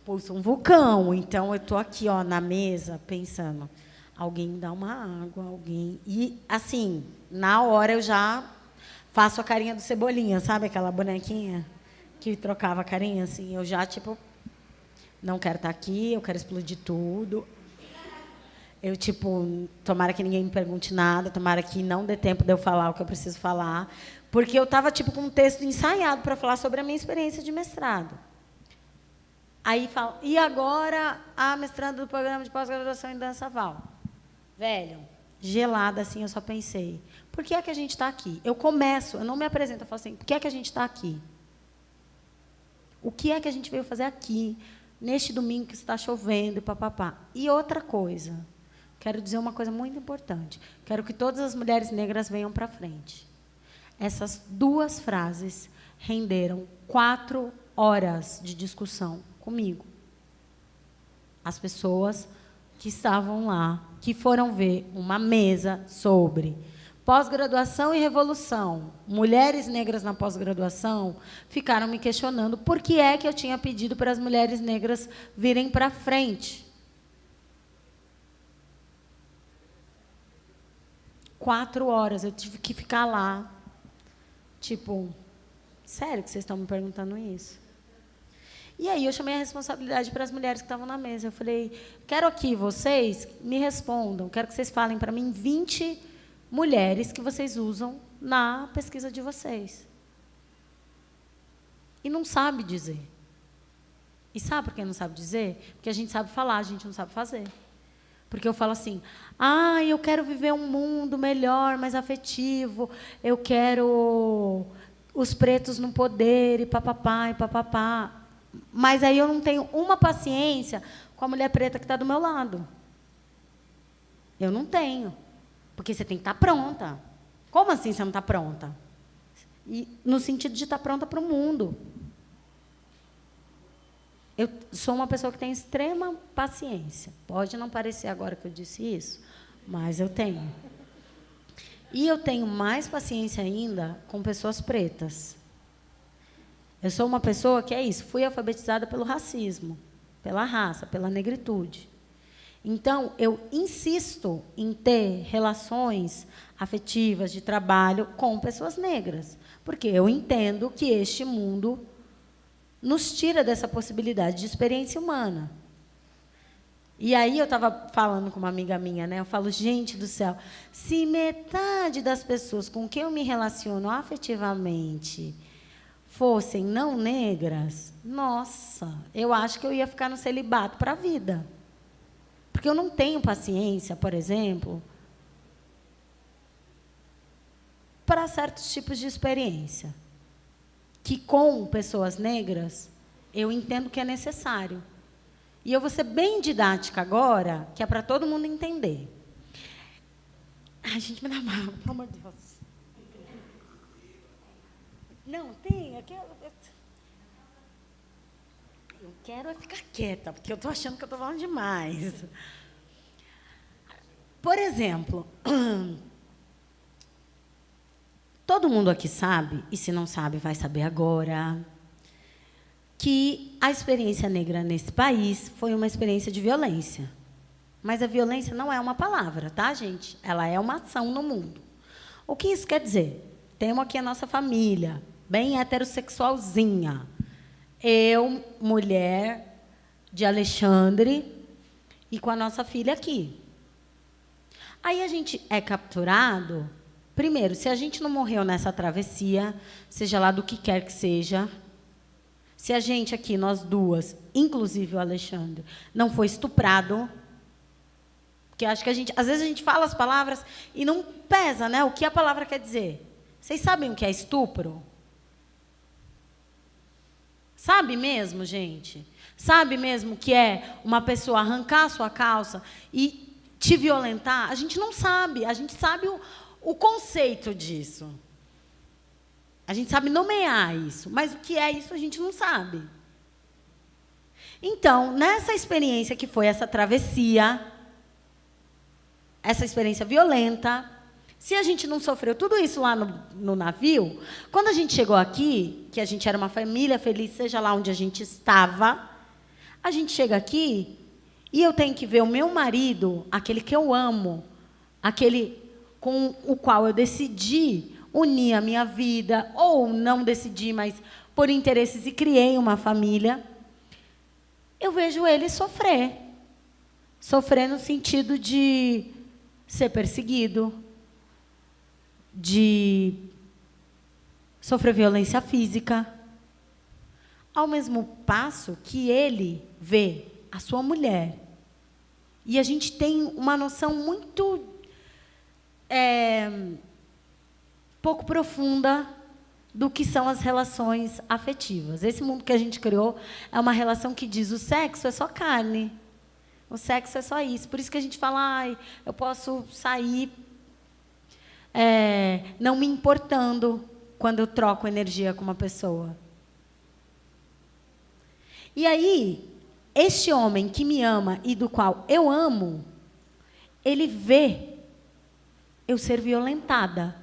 pulsa um vulcão. Então, eu estou aqui na mesa pensando, alguém me dá uma água, alguém... E, assim, na hora eu já faço a carinha do Cebolinha, sabe aquela bonequinha que trocava a carinha? Assim, eu já, tipo, não quero estar aqui, eu quero explodir tudo. Eu, tipo, tomara que ninguém me pergunte nada, tomara que não dê tempo de eu falar o que eu preciso falar, porque eu estava, tipo, com um texto ensaiado para falar sobre a minha experiência de mestrado. Aí falo, e agora a mestranda do programa de pós-graduação em dança Val? Velho, gelada assim, eu só pensei, por que é que a gente está aqui? Eu não me apresento, eu falo assim, por que é que a gente está aqui? O que é que a gente veio fazer aqui, neste domingo que está chovendo, e papapá? E outra coisa, quero dizer uma coisa muito importante, quero que todas as mulheres negras venham para frente. Essas duas frases renderam 4 horas de discussão comigo. As pessoas que estavam lá, que foram ver uma mesa sobre pós-graduação e revolução, mulheres negras na pós-graduação, ficaram me questionando por que é que eu tinha pedido para as mulheres negras virem para frente. 4 horas. Eu tive que ficar lá. Tipo, sério que vocês estão me perguntando isso? E aí eu chamei a responsabilidade para as mulheres que estavam na mesa. Eu falei, quero aqui vocês me respondam. Quero que vocês falem para mim 20 mulheres que vocês usam na pesquisa de vocês. E não sabe dizer. E sabe por que não sabe dizer? Porque a gente sabe falar, a gente não sabe fazer. Porque eu falo assim, eu quero viver um mundo melhor, mais afetivo, eu quero os pretos no poder, e papapá, e papapá. Mas aí eu não tenho uma paciência com a mulher preta que está do meu lado. Eu não tenho. Porque você tem que estar pronta. Como assim você não está pronta? E, no sentido de estar pronta para o mundo. Eu sou uma pessoa que tem extrema paciência. Pode não parecer agora que eu disse isso, mas eu tenho. E eu tenho mais paciência ainda com pessoas pretas. Eu sou uma pessoa que é isso, fui alfabetizada pelo racismo, pela raça, pela negritude. Então, eu insisto em ter relações afetivas, de trabalho, com pessoas negras, porque eu entendo que este mundo nos tira dessa possibilidade de experiência humana. E aí eu estava falando com uma amiga minha, né? Eu falo, gente do céu, se metade das pessoas com quem eu me relaciono afetivamente fossem não negras, nossa, eu acho que eu ia ficar no celibato para a vida. Porque eu não tenho paciência, por exemplo, para certos tipos de experiência, que com pessoas negras eu entendo que é necessário. E eu vou ser bem didática agora, que é para todo mundo entender. Ai, gente, me dá uma água, pelo amor de Deus. Não, tem. Aqui eu quero é ficar quieta, porque eu estou achando que eu estou falando demais. Por exemplo, todo mundo aqui sabe, e se não sabe, vai saber agora, que a experiência negra nesse país foi uma experiência de violência. Mas a violência não é uma palavra, tá, gente? Ela é uma ação no mundo. O que isso quer dizer? Temos aqui a nossa família, bem heterossexualzinha. Eu, mulher de Alexandre, e com a nossa filha aqui. Aí a gente é capturado. Primeiro, se a gente não morreu nessa travessia, seja lá do que quer que seja, se a gente aqui, nós duas, inclusive o Alexandre, não foi estuprado, porque acho que às vezes a gente fala as palavras e não pesa, né? O que a palavra quer dizer? Vocês sabem o que é estupro? Sabe mesmo, gente? Sabe mesmo que é uma pessoa arrancar a sua calça e te violentar? A gente não sabe. A gente sabe o conceito disso. A gente sabe nomear isso. Mas o que é isso a gente não sabe. Então, nessa experiência que foi essa travessia, essa experiência violenta, se a gente não sofreu tudo isso lá no navio, quando a gente chegou aqui, que a gente era uma família feliz, seja lá onde a gente estava, a gente chega aqui e eu tenho que ver o meu marido, aquele que eu amo, aquele com o qual eu decidi unir a minha vida, ou não decidi, mas por interesses e criei uma família, eu vejo ele sofrer. Sofrer no sentido de ser perseguido, de sofrer violência física, ao mesmo passo que ele vê a sua mulher. E a gente tem uma noção muito pouco profunda do que são as relações afetivas. Esse mundo que a gente criou é uma relação que diz o sexo é só carne, o sexo é só isso. Por isso que a gente fala, eu posso sair não me importando quando eu troco energia com uma pessoa. E aí, este homem que me ama e do qual eu amo, ele vê eu ser violentada.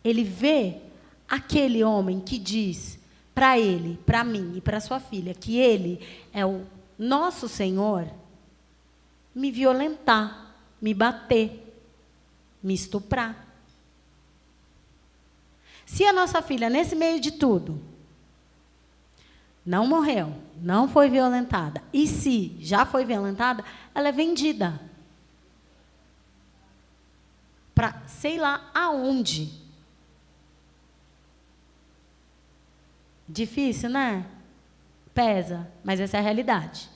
Ele vê aquele homem que diz para ele, para mim e para sua filha, que ele é o nosso Senhor, me violentar. me bater, me estuprar. Se a nossa filha, nesse meio de tudo, não morreu, não foi violentada, e se já foi violentada, ela é vendida para sei lá aonde. Difícil, né? Pesa, mas essa é a realidade,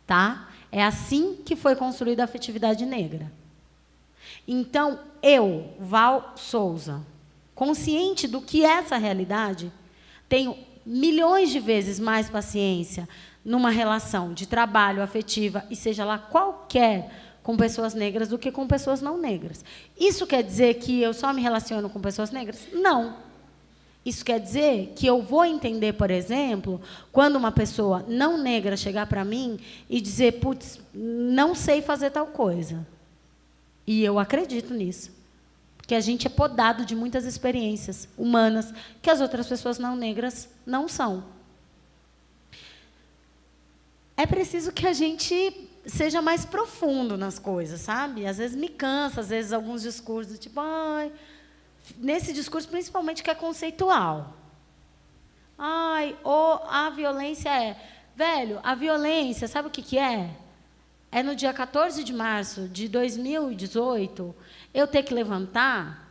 tá? É assim que foi construída a afetividade negra. Então, eu, Val Souza, consciente do que é essa realidade, tenho milhões de vezes mais paciência numa relação de trabalho afetiva, e seja lá qualquer, com pessoas negras do que com pessoas não negras. Isso quer dizer que eu só me relaciono com pessoas negras? Não. Isso quer dizer que eu vou entender, por exemplo, quando uma pessoa não negra chegar para mim e dizer, putz, não sei fazer tal coisa. E eu acredito nisso. Porque a gente é podado de muitas experiências humanas que as outras pessoas não negras não são. É preciso que a gente seja mais profundo nas coisas, sabe? Às vezes me cansa, às vezes alguns discursos, tipo, ai, nesse discurso principalmente que é conceitual. Ai, ou a violência é... Velho, a violência, sabe o que é? É no dia 14 de março de 2018, eu ter que levantar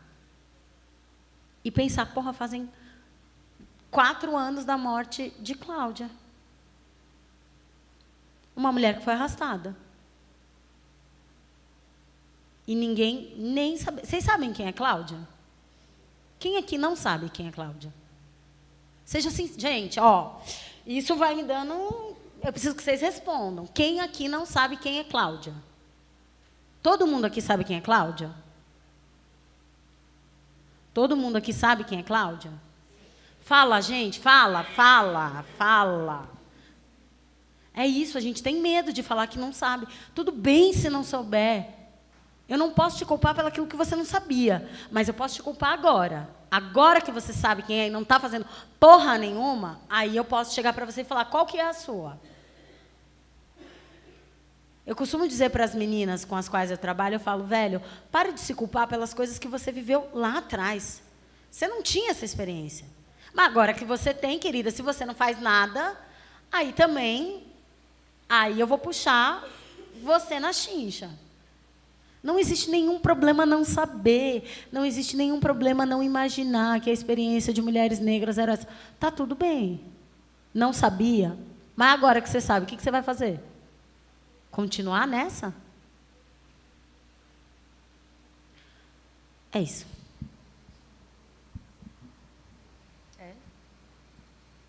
e pensar, porra, fazem 4 anos da morte de Cláudia. Uma mulher que foi arrastada. E ninguém nem sabe... Vocês sabem quem é Cláudia? Quem aqui não sabe quem é Cláudia? Seja assim, gente, ó, isso vai me dando... Eu preciso que vocês respondam. Quem aqui não sabe quem é Cláudia? Todo mundo aqui sabe quem é Cláudia? Todo mundo aqui sabe quem é Cláudia? Fala, gente, fala. É isso, a gente tem medo de falar que não sabe. Tudo bem se não souber. Eu não posso te culpar pelo aquilo que você não sabia, mas eu posso te culpar agora. Agora que você sabe quem é e não está fazendo porra nenhuma, aí eu posso chegar para você e falar qual que é a sua. Eu costumo dizer para as meninas com as quais eu trabalho, eu falo, velho, pare de se culpar pelas coisas que você viveu lá atrás. Você não tinha essa experiência. Mas agora que você tem, querida, se você não faz nada, aí também, aí eu vou puxar você na chincha. Não existe nenhum problema não saber, não existe nenhum problema não imaginar que a experiência de mulheres negras era essa. Tá tudo bem. Não sabia, mas agora que você sabe, o que você vai fazer? Continuar nessa? É isso.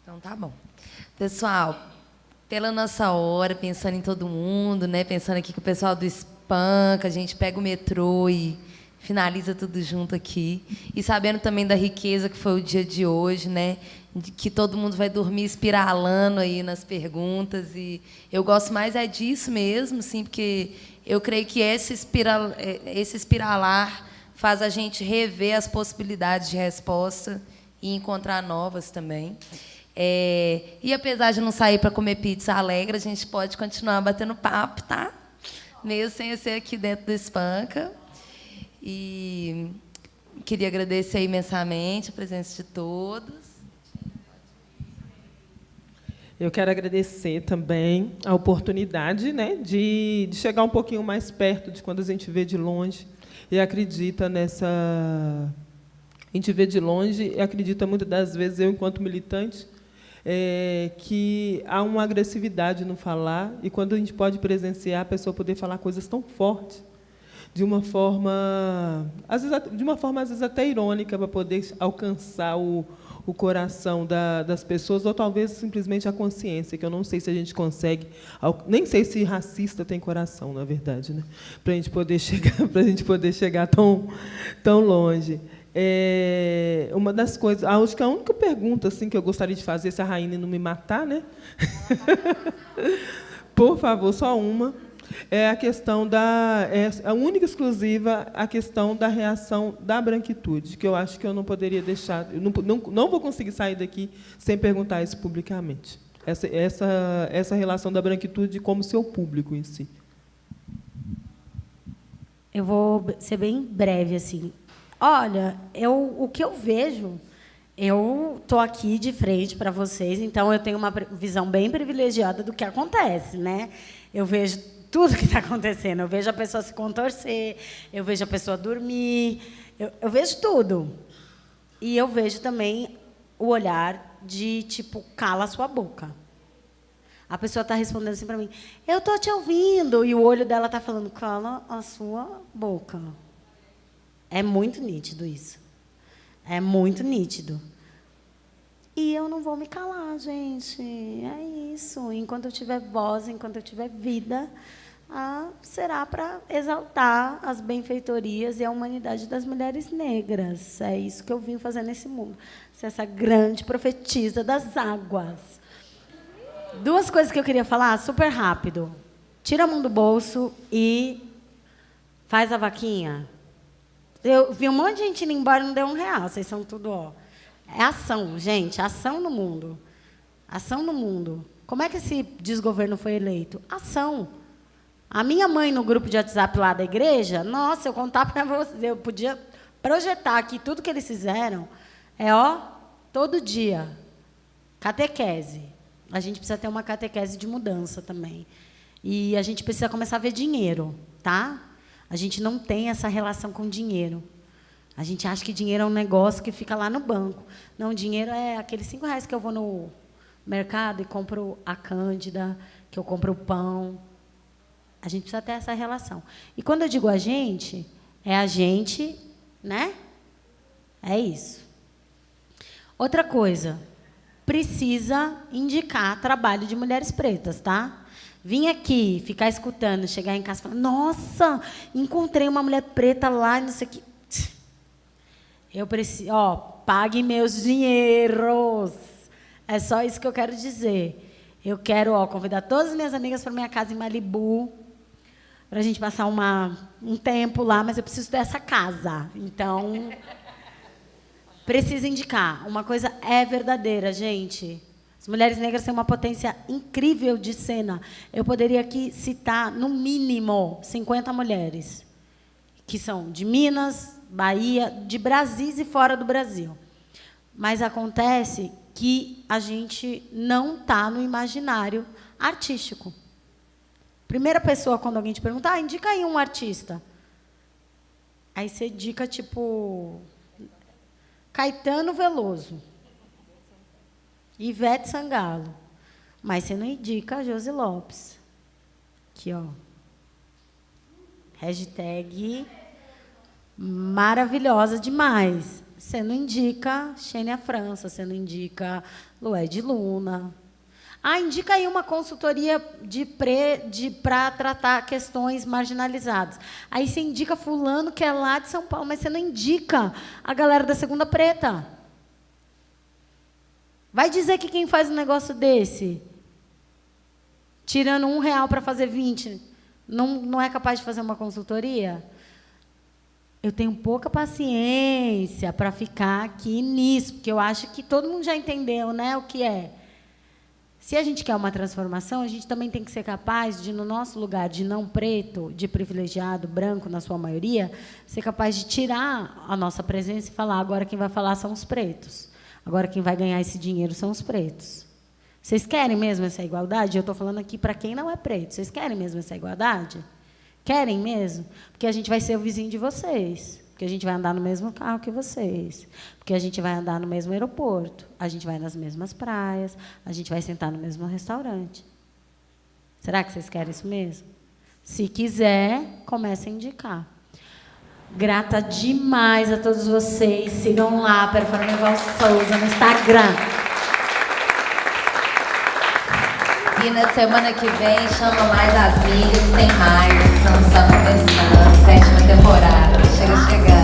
Então tá bom. Pessoal, pela nossa hora, pensando em todo mundo, né? Pensando aqui que o pessoal do Espanca, a gente pega o metrô e finaliza tudo junto aqui. E sabendo também da riqueza que foi o dia de hoje, né? De que todo mundo vai dormir espiralando aí nas perguntas. E eu gosto mais é disso mesmo, sim, porque eu creio que esse espiralar faz a gente rever as possibilidades de resposta e encontrar novas também. E apesar de não sair para comer pizza alegre, a gente pode continuar batendo papo, tá? Mesmo sem ser aqui dentro do Espanca. E queria agradecer imensamente a presença de todos. Eu quero agradecer também a oportunidade, né, de chegar um pouquinho mais perto de quando a gente vê de longe e acredita nessa... A gente vê de longe e acredita muitas das vezes, eu, enquanto militante, que há uma agressividade no falar, e quando a gente pode presenciar a pessoa poder falar coisas tão fortes, de uma forma, às vezes até irônica, para poder alcançar o coração das pessoas, ou talvez simplesmente a consciência, que eu não sei se a gente consegue, nem sei se racista tem coração, na verdade, né? Para a gente poder chegar tão longe. Uma das coisas, acho que a única pergunta assim que eu gostaria de fazer, se a Raine não me matar, né? Por favor, só uma. É a questão a única exclusiva, a questão da reação da branquitude, que eu acho que eu não poderia deixar, eu não vou conseguir sair daqui sem perguntar isso publicamente. Essa relação da branquitude como seu público em si. Eu vou ser bem breve, assim. Olha, o que eu vejo, eu estou aqui de frente para vocês, então eu tenho uma visão bem privilegiada do que acontece, né? Eu vejo tudo que está acontecendo. Eu vejo a pessoa se contorcer, eu vejo a pessoa dormir, eu vejo tudo. E eu vejo também o olhar de, tipo, cala a sua boca. A pessoa está respondendo assim para mim, eu estou te ouvindo, e o olho dela está falando, cala a sua boca. É muito nítido isso. É muito nítido. E eu não vou me calar, gente. É isso. Enquanto eu tiver voz, enquanto eu tiver vida, será para exaltar as benfeitorias e a humanidade das mulheres negras. É isso que eu vim fazer nesse mundo. Ser essa grande profetisa das águas. 2 coisas que eu queria falar, super rápido. Tira a mão do bolso e faz a vaquinha. Eu vi um monte de gente indo embora e não deu R$1. Vocês são tudo, ó. É ação, gente. Ação no mundo. Ação no mundo. Como é que esse desgoverno foi eleito? Ação. A minha mãe, no grupo de WhatsApp lá da igreja, nossa, eu contar para vocês, eu podia projetar aqui tudo que eles fizeram. Todo dia. Catequese. A gente precisa ter uma catequese de mudança também. E a gente precisa começar a ver dinheiro, tá? A gente não tem essa relação com dinheiro. A gente acha que dinheiro é um negócio que fica lá no banco. Não, dinheiro é aqueles R$5 que eu vou no mercado e compro a Cândida, que eu compro o pão. A gente precisa ter essa relação. E quando eu digo a gente, é a gente, né? É isso. Outra coisa, precisa indicar trabalho de mulheres pretas, tá? Vim aqui, ficar escutando, chegar em casa e falar, nossa, encontrei uma mulher preta lá, não sei o que. Eu preciso, pague meus dinheiros. É só isso que eu quero dizer. Eu quero convidar todas as minhas amigas para minha casa em Malibu, para a gente passar um tempo lá, mas eu preciso dessa casa. Então, preciso indicar. Uma coisa é verdadeira, gente. As mulheres negras têm uma potência incrível de cena. Eu poderia aqui citar, no mínimo, 50 mulheres, que são de Minas, Bahia, de Brasis e fora do Brasil. Mas acontece que a gente não está no imaginário artístico. Primeira pessoa, quando alguém te pergunta, indica aí um artista. Aí você indica, tipo, Caetano Veloso. Ivete Sangalo. Mas você não indica a Josi Lopes. Aqui, ó. Hashtag maravilhosa demais. Você não indica Xênia França, você não indica Lued Luna. Indica aí uma consultoria para tratar questões marginalizadas. Aí você indica fulano que é lá de São Paulo, mas você não indica a galera da Segunda Preta. Vai dizer que quem faz um negócio desse, tirando R$1 para fazer 20, não é capaz de fazer uma consultoria? Eu tenho pouca paciência para ficar aqui nisso, porque eu acho que todo mundo já entendeu, né, o que é. Se a gente quer uma transformação, a gente também tem que ser capaz de, no nosso lugar de não preto, de privilegiado, branco, na sua maioria, ser capaz de tirar a nossa presença e falar, agora quem vai falar são os pretos. Agora, quem vai ganhar esse dinheiro são os pretos. Vocês querem mesmo essa igualdade? Eu estou falando aqui para quem não é preto. Vocês querem mesmo essa igualdade? Querem mesmo? Porque a gente vai ser o vizinho de vocês. Porque a gente vai andar no mesmo carro que vocês. Porque a gente vai andar no mesmo aeroporto. A gente vai nas mesmas praias. A gente vai sentar no mesmo restaurante. Será que vocês querem isso mesmo? Se quiser, comece a indicar. Grata demais a todos vocês. Sigam lá, Performeval Souza, no Instagram. E na semana que vem, chama mais as amigas, tem mais. Estamos só começando, 7ª temporada. Chega chegando.